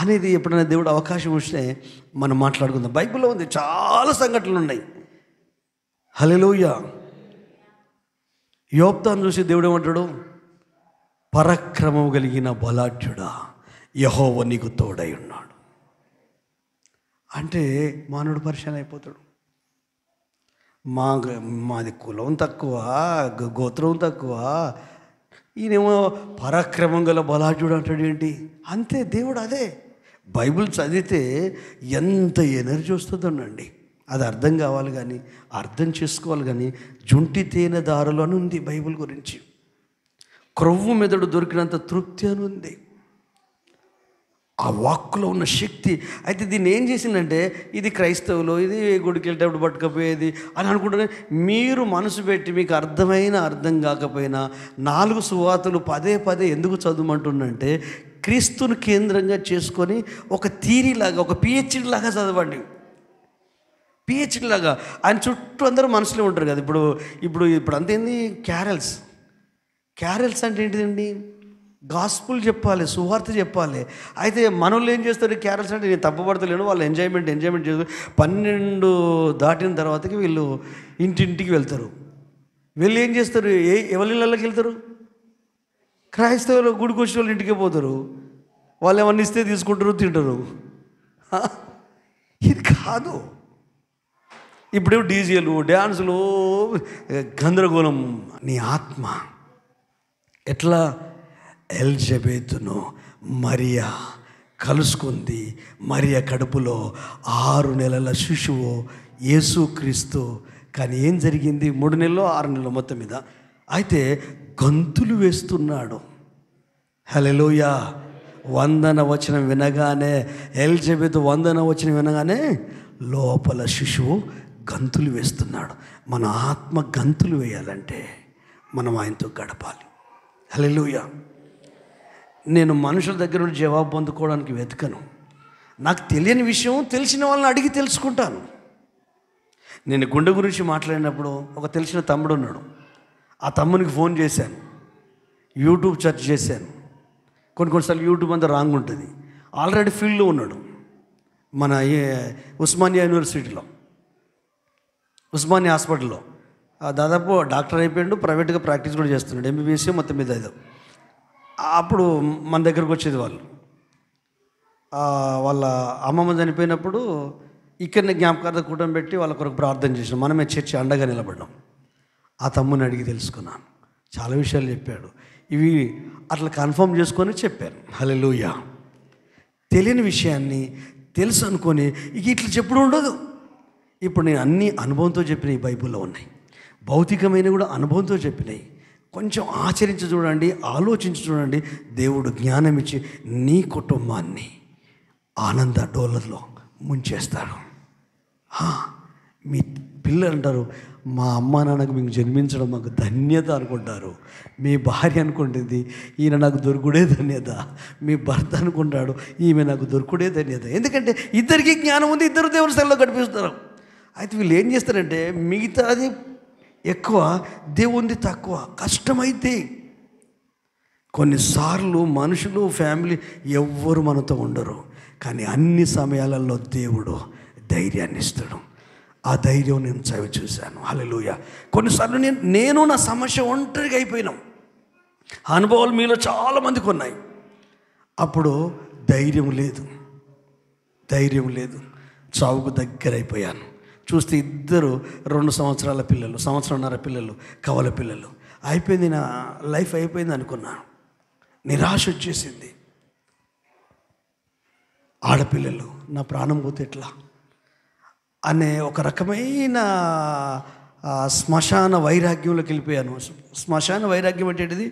అనేది ఎప్పుడైనా దేవుడు అవకాశం వస్తే మనం మాట్లాడుకుందాం. బైబిల్లో ఉంది, చాలా సంఘటనలు ఉన్నాయి. హల్లెలూయా. యోబ్తాను చూసి దేవుడు ఏమంటాడు? పరాక్రమం కలిగిన బలాఢ్యుడా, యెహోవా నీకు తోడై ఉన్నాడు. అంటే మానవుడు పరిశాన్ అయిపోతాడు. మాది కులం తక్కువ, గోత్రం తక్కువ, ఈయనేమో పరాక్రమం గల బలాఢ్యుడు అంటాడు ఏంటి? అంతే, దేవుడు అదే. బైబిల్ చదివితే ఎంత ఎనర్జీ వస్తుందోనండి. అది అర్థం కావాలి, కానీ అర్థం చేసుకోవాలి. కానీ జుంటి తేనె దారులు అని ఉంది బైబిల్ గురించి. క్రొవ్వు మెదడు దొరికినంత తృప్తి అని ఉంది ఆ వాక్కులో ఉన్న శక్తి. అయితే దీన్ని ఏం చేసిందంటే, ఇది క్రైస్తవులు, ఇది గుడికి వెళ్ళేటప్పుడు పట్టుకపోయేది అని అనుకుంటున్నా. మీరు మనసు పెట్టి మీకు అర్థమైన అర్థం కాకపోయినా 4 సువార్తలు పదే పదే ఎందుకు చదవమంటుందంటే, క్రీస్తుని కేంద్రంగా చేసుకొని ఒక థీరీలాగా, ఒక పిహెచ్డి లాగా చదవండి. పిహెచ్డి లాగా. ఆయన చుట్టూ అందరూ మనుషులే ఉంటారు కదా. ఇప్పుడు అంతేంది క్యారల్స్ అంటే ఏంటిదండి? గాస్పుల్ చెప్పాలి, సువార్త చెప్పాలి. అయితే మనోళ్ళు ఏం చేస్తారు? క్యారల్స్ అంటే నేను తప్పుపడతలేను, వాళ్ళు ఎంజాయ్మెంట్ చేస్తారు. 12 దాటిన తర్వాతకి వీళ్ళు ఇంటింటికి వెళ్తారు. వెళ్ళి ఏం చేస్తారు? ఎవరి ఇళ్ళకి వెళ్తారు? క్రైస్తవులు గుడికి వచ్చిన వాళ్ళు ఇంటికే పోతారు. వాళ్ళు ఏమన్నా ఇస్తే తీసుకుంటారు, తింటారు. ఇది కాదు. ఇప్పుడు డీజేలు, డ్యాన్సులు, గందరగోళం. నీ ఆత్మ ఎట్లా ఎలిజబెతును మరియా కలుసుకుంది. మరియా కడుపులో 6 నెలల శిశువు యేసుక్రీస్తు కానీ ఏం జరిగింది? 3 నెలలు 6 నెలలు మొత్తం మీద అయితే గంతులు వేస్తున్నాడు. హల్లెలూయా. వందన వచనం వినగానే, ఎలిజబెత్ వందన వచనం వినగానే లోపల శిశువు గంతులు వేస్తున్నాడు. మన ఆత్మ గంతులు వేయాలంటే మనం ఆయనతో గడపాలి. హల్లెలూయా. నేను మనుషుల దగ్గర నుండి జవాబు పొందుకోవడానికి వెతకను. నాకు తెలియని విషయం తెలిసిన వాళ్ళని అడిగి తెలుసుకుంటాను. నేను గుండె గురించి మాట్లాడినప్పుడు ఒక తెలిసిన తమ్ముడు ఉన్నాడు. ఆ తమ్మునికి ఫోన్ చేశాను, యూట్యూబ్ సెర్చ్ చేశాను. కొన్నిసార్లు యూట్యూబ్ అంతా రాంగ్ ఉంటుంది. ఆల్రెడీ ఫీల్డ్లో ఉన్నాడు. మన ఉస్మానియా యూనివర్సిటీలో, ఉస్మానియా హాస్పిటల్లో దాదాపు డాక్టర్ అయిపోయాడు. ప్రైవేట్గా ప్రాక్టీస్ కూడా చేస్తున్నాడు. ఎంబీబీఎస్ మొత్తం మీద ఏదో. అప్పుడు మన దగ్గరకు వచ్చేది వాళ్ళు. వాళ్ళ అమ్మమ్మ చనిపోయినప్పుడు ఇక్కడనే జ్ఞాపకార్థ కూటమి పెట్టి వాళ్ళ కొరకు ప్రార్థన చేసినాం. మనమే చర్చి అండగా నిలబడ్డాం. ఆ తమ్ముని అడిగి తెలుసుకున్నాను. చాలా విషయాలు చెప్పాడు. ఇవి అట్లా కన్ఫర్మ్ చేసుకొని చెప్పాను. హల్లెలూయా. తెలియని విషయాన్ని తెలుసు అనుకొని ఇక ఇట్లా చెప్పుడు ఉండదు. ఇప్పుడు నేను అన్ని అనుభవంతో చెప్పినవి బైబిల్లో ఉన్నాయి. భౌతికమైన కూడా అనుభవంతో చెప్పినాయి. కొంచెం ఆచరించి చూడండి, ఆలోచించి చూడండి. దేవుడు జ్ఞానం ఇచ్చి నీ కుటుంబాన్ని ఆనంద డోలర్లో ముంచేస్తాడు. మీ పిల్లలు అంటారు, మా అమ్మ నాన్నకు మీకు జన్మించడం మాకు ధన్యత అనుకుంటారు. మీ భార్య అనుకుంటుంది, ఈయన నాకు దొరుకుడే ధన్యత. మీ భర్త అనుకుంటాడు, ఈమె నాకు దొరుకుడే ధన్యత. ఎందుకంటే ఇద్దరికి జ్ఞానం ఉంది, ఇద్దరు దేవుని స్థలంలో గడిపిస్తారు. అయితే వీళ్ళు ఏం చేస్తారంటే మిగతాది ఎక్కువ, దేవుంది తక్కువ. కష్టమైతే కొన్నిసార్లు మనుషులు, ఫ్యామిలీ ఎవ్వరు మనతో ఉండరు. కానీ అన్ని సమయాలలో దేవుడు ధైర్యాన్ని ఇస్తాడు. ఆ ధైర్యం నేను చవి చూశాను. హల్లెలూయా. కొన్నిసార్లు నేను నా సమస్య ఒంటరిగా అయిపోయినాం. అనుభవాలు మీలో చాలామందికి ఉన్నాయి. అప్పుడు ధైర్యం లేదు, చావుకు దగ్గర అయిపోయాను. చూస్తే ఇద్దరు 2 సంవత్సరాల పిల్లలు, 1.5 సంవత్సరం పిల్లలు, కవల పిల్లలు. అయిపోయింది, నా లైఫ్ అయిపోయింది అనుకున్నాను. నిరాశ వచ్చేసింది. ఆడపిల్లలు, నా ప్రాణం పోతే ఎట్లా అనే ఒక రకమైన శ్మశాన వైరాగ్యంలోకి వెళ్ళిపోయాను. శ్మశాన వైరాగ్యం అంటే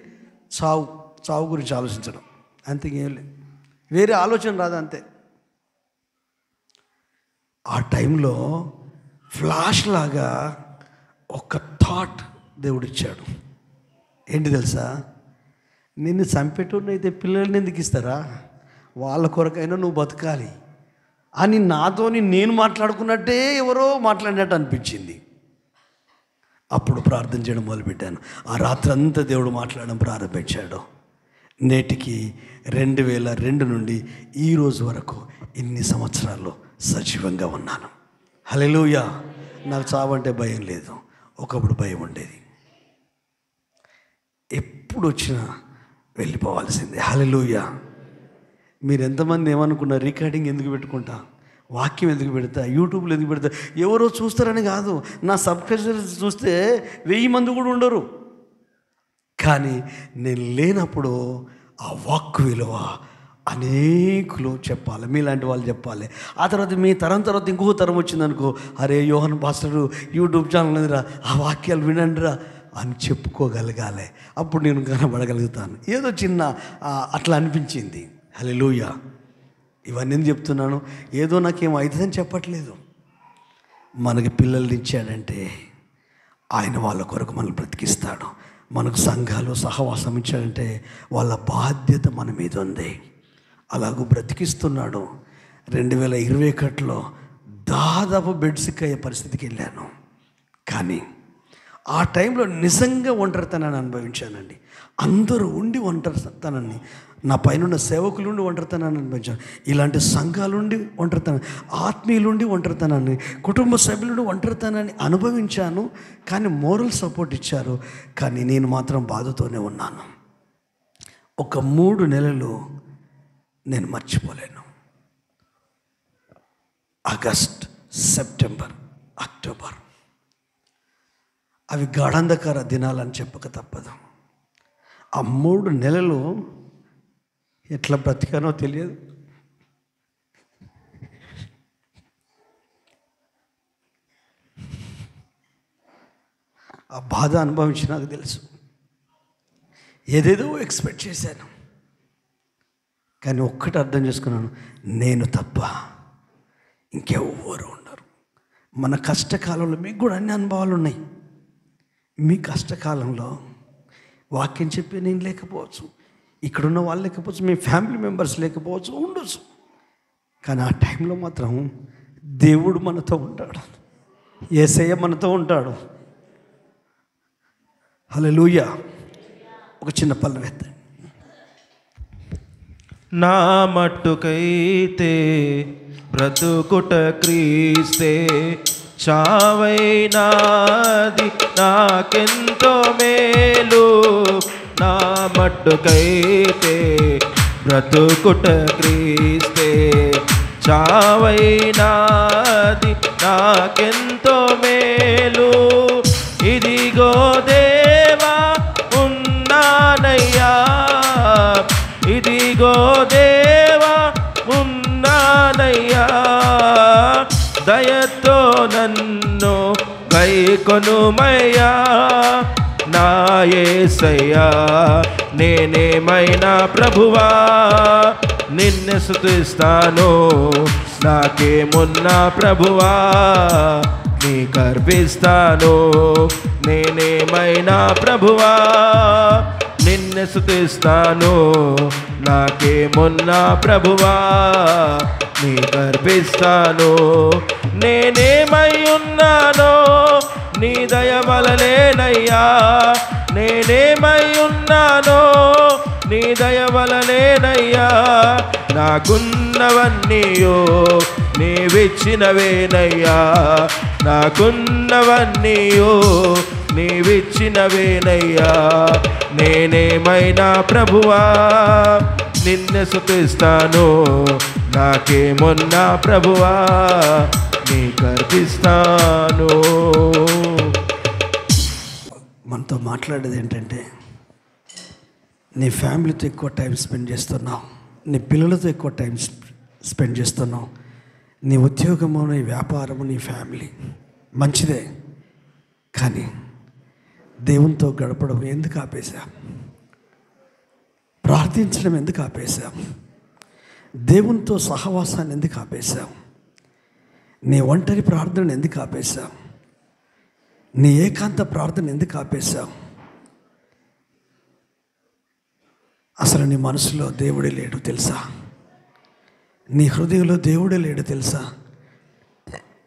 చావు గురించి ఆలోచించడం, అంతేం లేదు. వేరే ఆలోచన రాదు, అంతే. ఆ టైంలో ఫ్లాష్ లాగా ఒక థాట్ దేవుడిచ్చాడు. ఏంటి తెలుసా? నిన్ను చంపేటోనైతే పిల్లల్ని ఎందుకు ఇస్తారా? వాళ్ళ కొరకైనా నువ్వు బతకాలి అని నాతోని నేను మాట్లాడుకున్నట్టే ఎవరో మాట్లాడినట్టు అనిపించింది. అప్పుడు ప్రార్థన చేయడం మొదలుపెట్టాను. ఆ రాత్రంతా దేవుడు మాట్లాడడం ప్రారంభించాడు. నేటికి 2002 నుండి ఈ రోజు వరకు ఇన్ని సంవత్సరాల్లో సజీవంగా ఉన్నాను. హల్లెలూయా. నాకు చావంటే భయం లేదు. ఒకప్పుడు భయం ఉండేది. ఎప్పుడు వచ్చినా వెళ్ళిపోవాల్సిందే. హల్లెలూయా. మీరు ఎంతమంది ఏమనుకున్నారు? రికార్డింగ్ ఎందుకు పెట్టుకుంటా, వాక్యం ఎందుకు పెడతా, యూట్యూబ్లో ఎందుకు పెడతా? ఎవరో చూస్తారని కాదు. నా సబ్స్క్రైబర్స్ చూస్తే 1000 మంది కూడా ఉండరు. కానీ నేను లేనప్పుడు ఆ వాక్ విలువ అనేకులు చెప్పాలి, మీలాంటి వాళ్ళు చెప్పాలి. ఆ తర్వాత మీ తరం తర్వాత ఇంకొక తరం వచ్చిందనుకో, అరే యోహాన్ పాస్టర్ యూట్యూబ్ ఛానల్ ఉందిరా, ఆ వాక్యాలు వినండిరా అని చెప్పుకోగలగాలి. అప్పుడు నేను కనబడగలుగుతాను. ఏదో చిన్న అట్లా అనిపించింది. హల్లెలూయా. ఇవన్నీ ఎందుకు చెప్తున్నాను? ఏదో నాకేం అవుతుందని చెప్పట్లేదు. మనకి పిల్లల్ని ఇచ్చాడంటే ఆయన వాళ్ళ కొరకు మనల్ని బ్రతికిస్తాడు. మనకు సంఘాలు సహవాసం ఇచ్చాడంటే వాళ్ళ బాధ్యత మన మీద ఉంది. అలాగూ బ్రతికిస్తున్నాడు. 2021లో దాదాపు బెడ్ సిక్ అయ్యే పరిస్థితికి వెళ్ళాను. కానీ ఆ టైంలో నిజంగా ఒంటరితనాన్ని అనుభవించానండి. అందరూ ఉండి ఒంటరితనాన్ని, నా పైన సేవకులు ఉండి ఒంటరితనాన్ని అనుభవించాను. ఇలాంటి సంఘాలుండి ఒంటరితనాన్ని, ఆత్మీయులుండి ఒంటరితనాన్ని, కుటుంబ సభ్యులుండి ఒంటరితనాన్ని అనుభవించాను. కానీ మోరల్ సపోర్ట్ ఇచ్చారు. కానీ నేను మాత్రం బాధతోనే ఉన్నాను. ఒక 3 నెలలు నేను మర్చిపోలేను. ఆగస్ట్, సెప్టెంబర్, అక్టోబర్ అవి గాఢాంధకార దినాలని చెప్పక తప్పదు. ఆ 3 నెలలు ఎట్లా బ్రతికానో తెలియదు. ఆ బాధ అనుభవించి నాకు తెలుసు. ఏదేదో ఎక్స్పెక్ట్ చేశాను, కానీ ఒక్కటి అర్థం చేసుకున్నాను, నేను తప్ప ఇంకెవ్వరు ఉండరు. మన కష్టకాలంలో మీకు కూడా అన్ని అనుభవాలు ఉన్నాయి. మీ కష్టకాలంలో వాక్యం చెప్పి నేను లేకపోవచ్చు, ఇక్కడున్న వాళ్ళు లేకపోవచ్చు, మీ ఫ్యామిలీ మెంబర్స్ లేకపోవచ్చు, ఉండొచ్చు. కానీ ఆ టైంలో మాత్రం దేవుడు మనతో ఉంటాడు, యేసయ్య మనతో ఉంటాడు. హల్లెలూయా. ఒక చిన్న పల్లవి ఎత్తండి. నా మట్టుకైతే బ్రతుకుట క్రీస్తే, చావైనాది నాకెంతో మేలు. నా మట్టుకైతే బ్రతుకుట క్రీస్తే, చావైనాది నాకెంతో మేలు. ఇదిగో దేవా ఉన్నానయ్యా, ఇదిగో దేవా ఉన్నానయ్యా, దయతో నన్ను గైకొనుమయ్యా. నా యేసయ్యా నేనేమైనా ప్రభువా, నిన్ను స్తుతిస్తాను, నాకేమున్నా ప్రభువా, నీ కర్పిస్తాను. నేనేమైనా ప్రభువా, నిన్ను స్తుతిస్తాను, నాకేమున్నా ప్రభువా, నీ కర్పిస్తాను. నేనేమై ఉన్నానో నీ దయ వలనేనయ్యా, నేనేమై ఉన్నానో నీ దయ వలనేనయ్యా. నాకున్నవన్నీయో నీవిచ్చినవేనయ్యా, నాకున్నవన్నీయో నీవిచ్చినవేనయ్యా. నేనేమైనా ప్రభువా, నిన్ను స్తుతిస్తాను, నాకేమున్నా ప్రభువా, నీ కర్పిస్తాను. మనతో మాట్లాడేది ఏంటంటే, నీ ఫ్యామిలీతో ఎక్కువ టైం స్పెండ్ చేస్తున్నావు, నీ పిల్లలతో ఎక్కువ టైం స్పెండ్ చేస్తున్నావు. నీ ఉద్యోగము, నీ వ్యాపారము, నీ ఫ్యామిలీ మంచిదే, కానీ దేవునితో గడపడం ఎందుకు ఆపేశాం? ప్రార్థించడం ఎందుకు ఆపేశాం? దేవునితో సహవాసాన్ని ఎందుకు ఆపేశాం? నీ ఒంటరి ప్రార్థన ఎందుకు ఆపేశాం? నీ ఏకాంత ప్రార్థన ఎందుకు ఆపేశాం? అసలు నీ మనసులో దేవుడే లేడు తెలుసా? నీ హృదయంలో దేవుడే లేడు తెలుసా?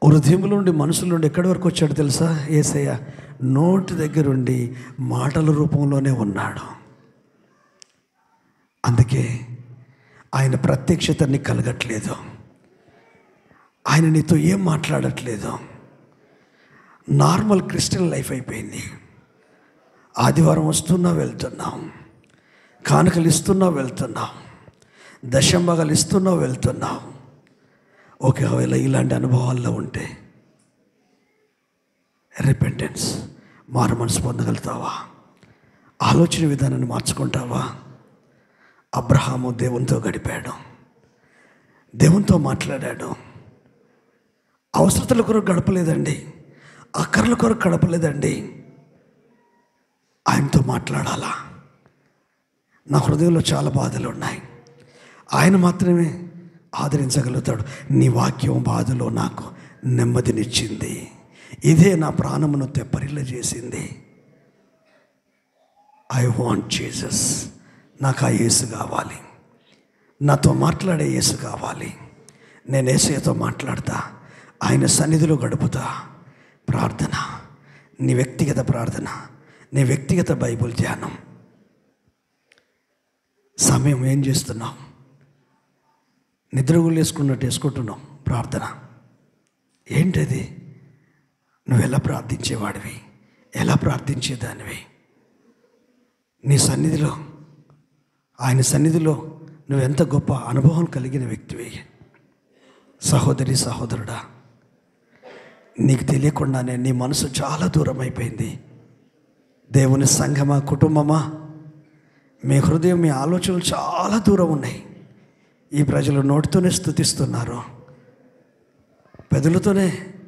హృదయంలో నుండి, మనసులో నుండి ఎక్కడి వరకు వచ్చాడు తెలుసా? యేసయ్య నోటి దగ్గరుండి మాటల రూపంలోనే ఉన్నాడు. అందుకే ఆయన ప్రత్యక్షత నీకు కలగట్లేదు, ఆయన నీతో ఏం మాట్లాడట్లేదు. నార్మల్ క్రిస్టియన్ లైఫ్ అయిపోయింది. ఆదివారం వస్తున్నా వెళ్తున్నాం, కానుకలు ఇస్తున్నా వెళ్తున్నాం, దశంభాగాలు ఇస్తున్నా వెళ్తున్నాం. ఒకవేళ ఇలాంటి అనుభవాల్లో ఉంటే రిపెంటెన్స్, మారు మనసు పొందగలుగుతావా? ఆలోచన విధానాన్ని మార్చుకుంటావా? అబ్రహాము దేవునితో గడిపాడు, దేవునితో మాట్లాడాడు. అవసరతల కొరకు గడపలేదండి, అక్కర్ల కొరకు గడపలేదండి, ఆయనతో మాట్లాడాలా. నా హృదయంలో చాలా బాధలు ఉన్నాయి, ఆయన మాత్రమే ఆదరించగలుగుతాడు. నీ వాక్యం బాధలో నాకు నెమ్మదినిచ్చింది, ఇదే నా ప్రాణమును తెప్పరిల్ల చేసింది. I want Jesus. నాకు ఆ యేసు కావాలి, నాతో మాట్లాడే యేసు కావాలి. నేను యేసయ్యతో మాట్లాడతా, ఆయన సన్నిధిలో గడుపుతా. ప్రార్థన, నీ వ్యక్తిగత ప్రార్థన, నీ వ్యక్తిగత బైబిల్ ధ్యానం. సమయం ఏం చేస్తున్నావు? నిద్రగుళ్ళు వేసుకున్నట్టు వేసుకుంటున్నావు. ప్రార్థన ఏంటది? నువ్వు ఎలా ప్రార్థించేవాడివి, ఎలా ప్రార్థించేదానివి? నీ సన్నిధిలో, ఆయన సన్నిధిలో నువ్వు ఎంత గొప్ప అనుభవం కలిగిన వ్యక్తివి. సహోదరి, సహోదరుడా, నీకు తెలియకుండానే నీ మనసు చాలా దూరం అయిపోయింది. దేవుని సంఘమా, కుటుంబమా, మీ హృదయం, మీ ఆలోచనలు చాలా దూరం ఉన్నాయి. ఈ ప్రజలు నోటితోనే స్తుతిస్తున్నారు, పెదవులతోనే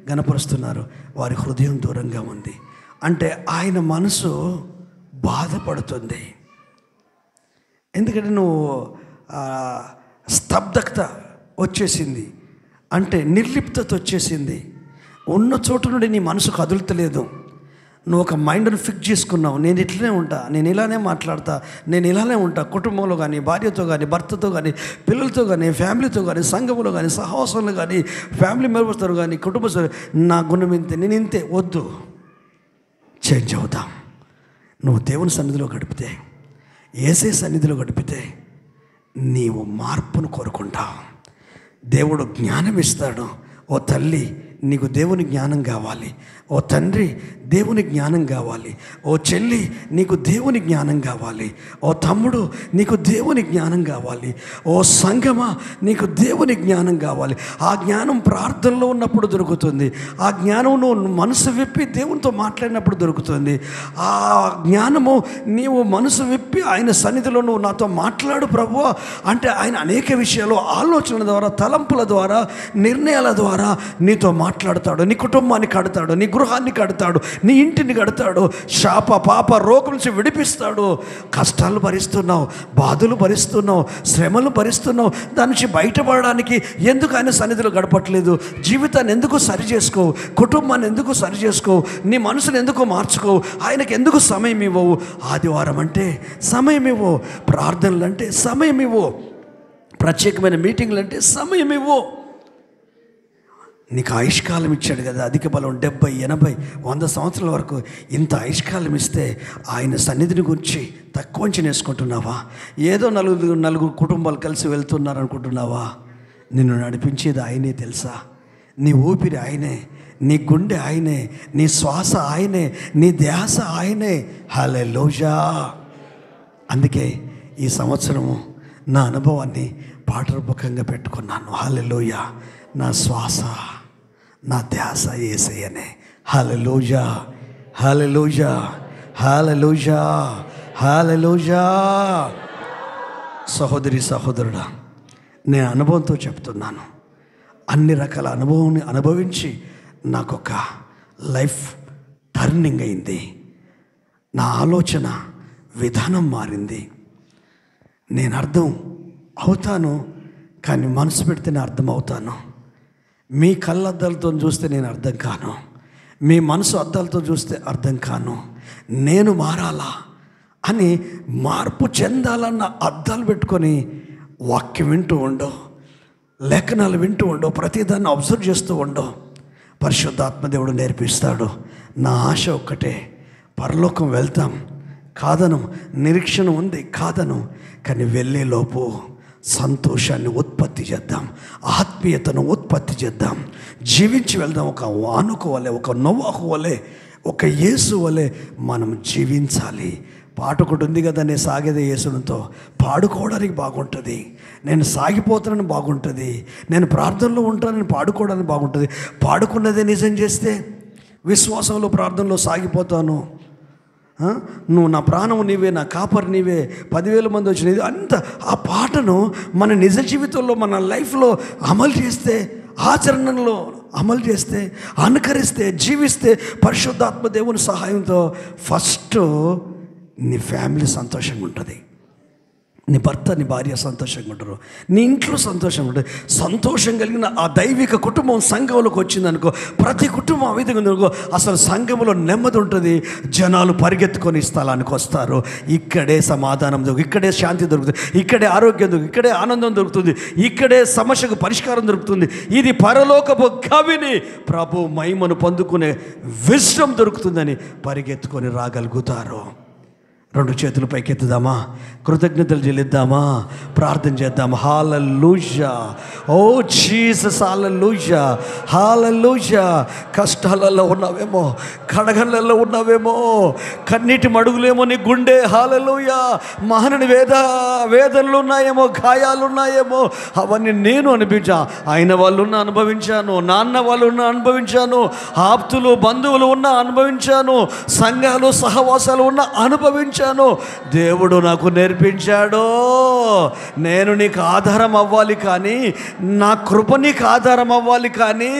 గణపరుస్తున్నారు, వారి హృదయం దూరంగా ఉంది. అంటే ఆయన మనసు బాధపడుతుంది. ఎందుకంటే నువ్వు స్తబ్దత వచ్చేసింది, అంటే నిర్లిప్తత వచ్చేసింది. ఉన్న చోటు నుండి నీ మనసు కదులుతలేదు. నువ్వు ఒక మైండ్ను ఫిక్స్ చేసుకున్నావు, నేను ఇట్లనే ఉంటా, నేను ఇలానే మాట్లాడతా, నేను ఇలానే ఉంటా. కుటుంబంలో కానీ, భార్యతో కానీ, భర్తతో కానీ, పిల్లలతో కానీ, ఫ్యామిలీతో కానీ, సంఘంలో కానీ, సహవాసంలో కానీ, ఫ్యామిలీ మెంబర్స్తో కానీ, కుటుంబ నా గుణం ఇంతే, నేను ఇంతే. వద్దు, చేంజ్ అవుతాం. నువ్వు దేవుని సన్నిధిలో గడిపితే, యేసే సన్నిధిలో గడిపితే నీవు మార్పును కోరుకుంటావు. దేవుడు జ్ఞానం ఇస్తాడు. ఓ తల్లి, నీకు దేవుని జ్ఞానం కావాలి. ఓ తండ్రి, దేవుని జ్ఞానం కావాలి. ఓ చెల్లి, నీకు దేవుని జ్ఞానం కావాలి. ఓ తమ్ముడు, నీకు దేవుని జ్ఞానం కావాలి. ఓ సంఘమా, నీకు దేవుని జ్ఞానం కావాలి. ఆ జ్ఞానం ప్రార్థనలో ఉన్నప్పుడు దొరుకుతుంది. ఆ జ్ఞానం నువ్వు మనసు విప్పి దేవునితో మాట్లాడినప్పుడు దొరుకుతుంది. ఆ జ్ఞానము నీవు మనసు విప్పి ఆయన సన్నిధిలో నువ్వు నాతో మాట్లాడు ప్రభువా అంటే ఆయన అనేక విషయాలు ఆలోచనల ద్వారా, తలంపుల ద్వారా, నిర్ణయాల ద్వారా నీతో మాట్లాడతాడు. నీ కుటుంబాన్ని కడతాడు, నీ గృహాన్ని కడతాడు, నీ ఇంటిని కడతాడు. శాప పాప రోగం నుంచి విడిపిస్తాడు. కష్టాలు భరిస్తున్నావు, బాధలు భరిస్తున్నావు, శ్రమలు భరిస్తున్నావు. దాని నుంచి బయటపడడానికి ఎందుకు ఆయన సన్నిధిలో గడపట్లేదు? జీవితాన్ని ఎందుకు సరి చేసుకోవు? కుటుంబాన్ని ఎందుకు సరి చేసుకోవు? నీ మనసును ఎందుకు మార్చుకోవు? ఆయనకు ఎందుకు సమయం ఇవ్వవు? ఆదివారం అంటే సమయం ఇవ్వు, ప్రార్థనలు అంటే సమయం ఇవ్వు, ప్రత్యేకమైన మీటింగ్లు అంటే సమయం ఇవ్వు. నీకు ఆయుష్కాలం ఇచ్చాడు కదా, అధిక బలం 70, 80, 100 సంవత్సరాల వరకు. ఇంత ఆయుష్కాలం ఇస్తే ఆయన సన్నిధిని గురించి తక్కువ వేసుకుంటున్నావా? ఏదో నలుగురు కుటుంబాలు కలిసి వెళ్తున్నారు అనుకుంటున్నావా? నిన్ను నడిపించేది ఆయనే తెలుసా? నీ ఊపిరి ఆయనే, నీ గుండె ఆయనే, నీ శ్వాస ఆయనే, నీ ధ్యాస ఆయనే. హల్లెలూయా. అందుకే ఈ సంవత్సరము నా అనుభవాన్ని పాఠరూపకంగా పెట్టుకున్నాను. హల్లెలూయా. నా శ్వాస, నా ధ్యాస యేసయ్యనే. హల్లెలూయా, హల్లెలూయా, హల్లెలూయా, హల్లెలూయా. సహోదరి సహోదరుడా, నేను అనుభవంతో చెప్తున్నాను. అన్ని రకాల అనుభవాన్ని అనుభవించి నాకొక లైఫ్ టర్నింగ్ అయింది. నా ఆలోచన విధానం మారింది. నేను అర్థం అవుతాను, కానీ మనసు పెడితే నేను అర్థం అవుతాను. మీ కళ్ళద్దాలతో చూస్తే నేను అర్థం కాను, మీ మనసు అద్దాలతో చూస్తే అర్థం కాను. నేను మారాలా అని, మార్పు చెందాలన్న అద్దాలు పెట్టుకొని వాక్యం వింటూ ఉండవు, లేఖనాలు వింటూ ఉండవు, ప్రతిదాన్ని అబ్జర్వ్ చేస్తూ ఉండవు. పరిశుద్ధాత్మదేవుడు నేర్పిస్తాడు. నా ఆశ ఒక్కటే, పరలోకం వెళ్తాం కాదను, నిరీక్షణ ఉంది కాదను, కానీ వెళ్ళేలోపు సంతోషాన్ని ఉత్పత్తి చేద్దాం, ఆత్మీయతను ఉత్పత్తి చేద్దాం, జీవించి వెళ్దాం. ఒక వానుకు వలె, ఒక నోవాహు వలె, ఒక యేసు వలె మనం జీవించాలి. పాట ఒకటి ఉంది కదా, నేను సాగేదే యేసునితో. పాడుకోవడానికి బాగుంటుంది, నేను సాగిపోతానని బాగుంటుంది, నేను ప్రార్థనలో ఉంటానని పాడుకోవడానికి బాగుంటుంది. పాడుకున్నదే నిజం చేస్తే విశ్వాసంలో, ప్రార్థనలో సాగిపోతాను. నువ్వు నా ప్రాణం నీవే, నా కాపరి నీవే, 10,000 మంది వచ్చినది అంత. ఆ పాటను మన నిజ జీవితంలో, మన లైఫ్లో అమలు చేస్తే, ఆచరణలో అమలు చేస్తే, అనుకరిస్తే, జీవిస్తే, పరిశుద్ధాత్మ దేవుని సహాయంతో ఫస్ట్ నీ ఫ్యామిలీ సంతోషంగా ఉంటుంది, నీ భర్త, నీ భార్య సంతోషంగా ఉంటారు, నీ ఇంట్లో సంతోషంగా ఉంటుంది. సంతోషం కలిగిన ఆ దైవిక కుటుంబం సంఘంలోకి వచ్చిందనుకో, ప్రతి కుటుంబం ఆ విధంగా ఉందనుకో, అసలు సంఘంలో నెమ్మది ఉంటుంది. జనాలు పరిగెత్తుకొని స్థలానికి వస్తారు. ఇక్కడే సమాధానం దొరుకుతుంది, ఇక్కడే శాంతి దొరుకుతుంది, ఇక్కడే ఆరోగ్యం దొరుకుతుంది, ఇక్కడే ఆనందం దొరుకుతుంది, ఇక్కడే సమస్యకు పరిష్కారం దొరుకుతుంది. ఇది పరలోకపు కవిని ప్రభు మహిమను పొందుకునే విశ్వం దొరుకుతుందని పరిగెత్తుకొని రాగలుగుతారు. 2 చేతులు పైకెత్తుదామా, కృతజ్ఞతలు చెల్లిద్దామా, ప్రార్థన చేద్దాం. హల్లెలూయా. ఓ జీసస్, హల్లెలూయా, హల్లెలూయా. కష్టాలలో ఉన్నావేమో, కడగళ్ళల్లో ఉన్నావేమో, కన్నీటి మడుగులేమో నీ గుండె. హల్లెలూయా. మహనని వేదనలు ఉన్నాయేమో, గాయాలు ఉన్నాయేమో, అవన్నీ నేను అనిపించా. ఆయన వాళ్ళు ఉన్న అనుభవించాను, నాన్న వాళ్ళు ఉన్న అనుభవించాను, ఆప్తులు బంధువులు ఉన్న అనుభవించాను, సంఘాలు సహవాసాలు ఉన్న అనుభవించాను. వచ్చాను? దేవుడు నాకు నేర్పించాడు. నేను నీకు ఆధారం అవ్వాలి కానీ, నా కృప నీకు ఆధారం అవ్వాలి కానీ,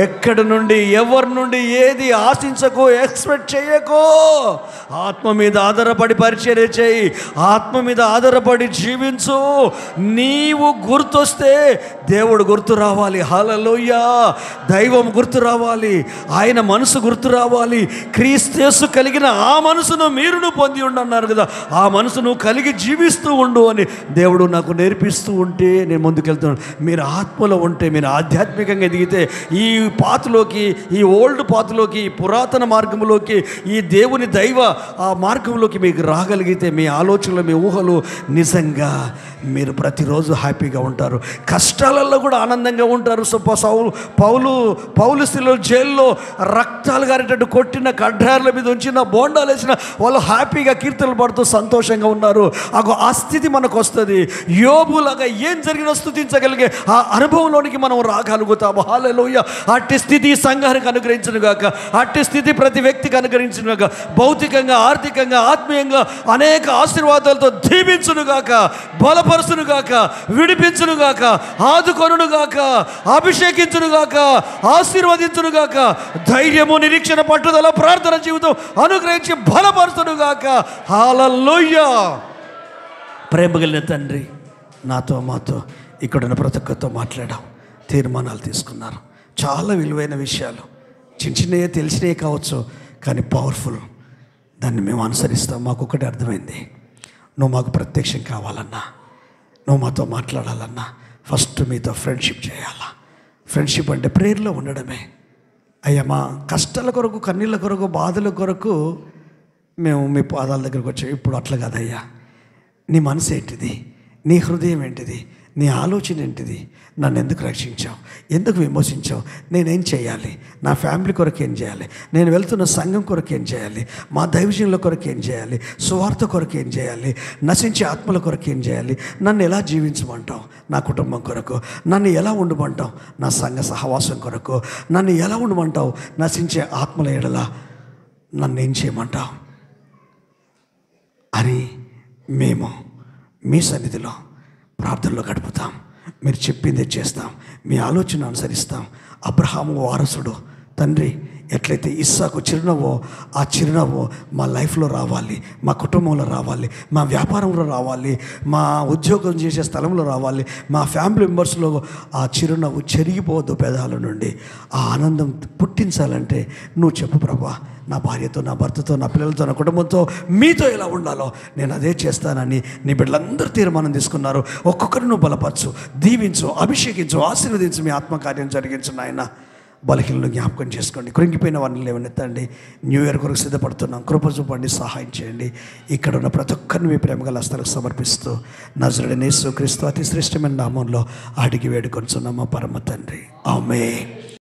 ఎక్కడి నుండి ఎవరి నుండి ఏది ఆశించకు, ఎక్స్పెక్ట్ చేయకు. ఆత్మ మీద ఆధారపడి పరిచర్య చేయి, ఆత్మ మీద ఆధారపడి జీవించు. నీవు గుర్తొస్తే దేవుడు గుర్తు రావాలి. హల్లెలూయా. దైవం గుర్తు రావాలి, ఆయన మనసు గుర్తు రావాలి. క్రీస్తు కలిగిన ఆ మనసును మీరును పొంది ఉండన్నారు కదా, ఆ మనసును కలిగి జీవిస్తూ ఉండు అని దేవుడు నాకు నేర్పిస్తూ ఉంటే నేను ముందుకెళ్తున్నాను. మీరు ఆత్మలో ఉంటే, మీరు ఆధ్యాత్మికంగా ఎదిగితే, ఈ పాతులోకి, ఈ ఓల్డ్ పాతులోకి, ఈ పురాతన మార్గంలోకి, ఈ దేవుని దైవ ఆ మార్గంలోకి మీకు రాగలిగితే, మీ ఆలోచనలు, మీ ఊహలు నిజంగా మీరు ప్రతిరోజు హ్యాపీగా ఉంటారు. కష్టాలలో కూడా ఆనందంగా ఉంటారు. సో పౌలు స్థితిలో జైల్లో రక్తాలు గారేటట్టు కొట్టిన, కడ్డార్ల మీద ఉంచిన, బోండాలు వేసిన వాళ్ళు హ్యాపీగా కీర్తనలు పడుతూ సంతోషంగా ఉన్నారు. ఆ స్థితి మనకు వస్తుంది. యోబులాగా ఏం జరిగినా స్తుతించగలిగే ఆ అనుభవంలోనికి మనం రాగలుగుతాము. హల్లెలూయా. అట్టి స్థితి సంఘానికి అనుగ్రహించును గాక, అట్టి స్థితి ప్రతి వ్యక్తికి అనుగ్రహించును గాక, భౌతికంగా, ఆర్థికంగా, ఆత్మీయంగా అనేక ఆశీర్వాదాలతో దీవించును గాక, బలపరుచును గాక, విడిపించును గాక, ఆదుకొనును గాక, అభిషేకించును గాక, ఆశీర్వదించును గాక, ధైర్యము, నిరీక్షణ, పట్టుదల, ప్రార్థన జీవితం అనుగ్రహించి బలపరుచును గాక. హల్లెలూయా. ప్రేమ కలిగిన తండ్రి, నాతో మాతో ఇక్కడున్న ప్రతి ఒక్కరితో మాట్లాడాం, తీర్మానాలు తీసుకున్నారు. చాలా విలువైన విషయాలు, చిన్న చిన్నవి తెలిసినవి కావచ్చు, కానీ పవర్ఫుల్. దాన్ని మేము అనుసరిస్తాం. మాకు ఒకటి అర్థమైంది, నువ్వు మాకు ప్రత్యక్షం కావాలన్నా, నువ్వు మాతో మాట్లాడాలన్నా ఫస్ట్ మీతో ఫ్రెండ్షిప్ చేయాలా. ఫ్రెండ్షిప్ అంటే ప్రేయర్లో ఉండడమే. అయ్యా, మా కష్టాల కొరకు, కన్నీళ్ళ కొరకు, బాధల కొరకు మేము మీ పాదాల దగ్గరకు వచ్చాం. ఇప్పుడు అట్లా కాదయ్యా, నీ మనసు ఏంటిది, నీ హృదయం ఏంటిది, నీ ఆలోచన ఏంటిది, నన్ను ఎందుకు రక్షించావు, ఎందుకు విమోచించావు, నేనేం చేయాలి, నా ఫ్యామిలీ కొరకు ఏం చేయాలి, నేను వెళ్తున్న సంఘం కొరకు ఏం చేయాలి, మా దైవజనుల కొరకు ఏం చేయాలి, సువార్త కొరకు ఏం చేయాలి, నశించే ఆత్మల కొరకు ఏం చేయాలి, నన్ను ఎలా జీవించమంటావు, నా కుటుంబం కొరకు నన్ను ఎలా ఉండమంటావు, నా సంఘ సహవాసం కొరకు నన్ను ఎలా ఉండమంటావు, నశించే ఆత్మల ఎడల నన్ను ఏం చేయమంటావు అని మేము మీ సన్నిధిలో ప్రార్థనలో గడుపుతాం. మీరు చెప్పిందే చేస్తాం, మీ ఆలోచన అనుసరిస్తాం. అబ్రహాము వారసుడు తండ్రి, ఎట్లయితే ఇస్సాకు చిరునవ్వో, ఆ చిరునవ్వు మా లైఫ్లో రావాలి, మా కుటుంబంలో రావాలి, మా వ్యాపారంలో రావాలి, మా ఉద్యోగం చేసే స్థలంలో రావాలి, మా ఫ్యామిలీ మెంబర్స్లో ఆ చిరునవ్వు చెరిగిపోవద్దు పెదాల నుండి. ఆ ఆనందం పుట్టించాలంటే నువ్వు చెప్పు ప్రభా, నా భార్యతో, నా భర్తతో, నా పిల్లలతో, నా కుటుంబంతో మీతో ఎలా ఉండాలో నేను అదే చేస్తానని నీ బిడ్డలందరూ తీర్మానం తీసుకున్నారు. ఒక్కొక్కరు నువ్వు బలపరచు, దీవించు, అభిషేకించు, ఆశీర్వదించు, మీ ఆత్మకార్యం జరిగించు నాయన. బలహీనలు జ్ఞాపకం చేసుకోండి, కృంగిపోయిన వారిని లేవనెత్తండి. న్యూ ఇయర్ కొరకు సిద్ధపడుతున్నాం, కృప చూపండి, సహాయం చేయండి. ఇక్కడ ఉన్న ప్రతి ఒక్కరిని మీ ప్రేమగల హస్తాలకు సమర్పిస్తూ నజరుడైన యేసు క్రీస్తు అతి శ్రేష్టమైన నామంలో అడిగి వేడుకొంచున్నాము పరమ తండ్రి. ఆమేన్.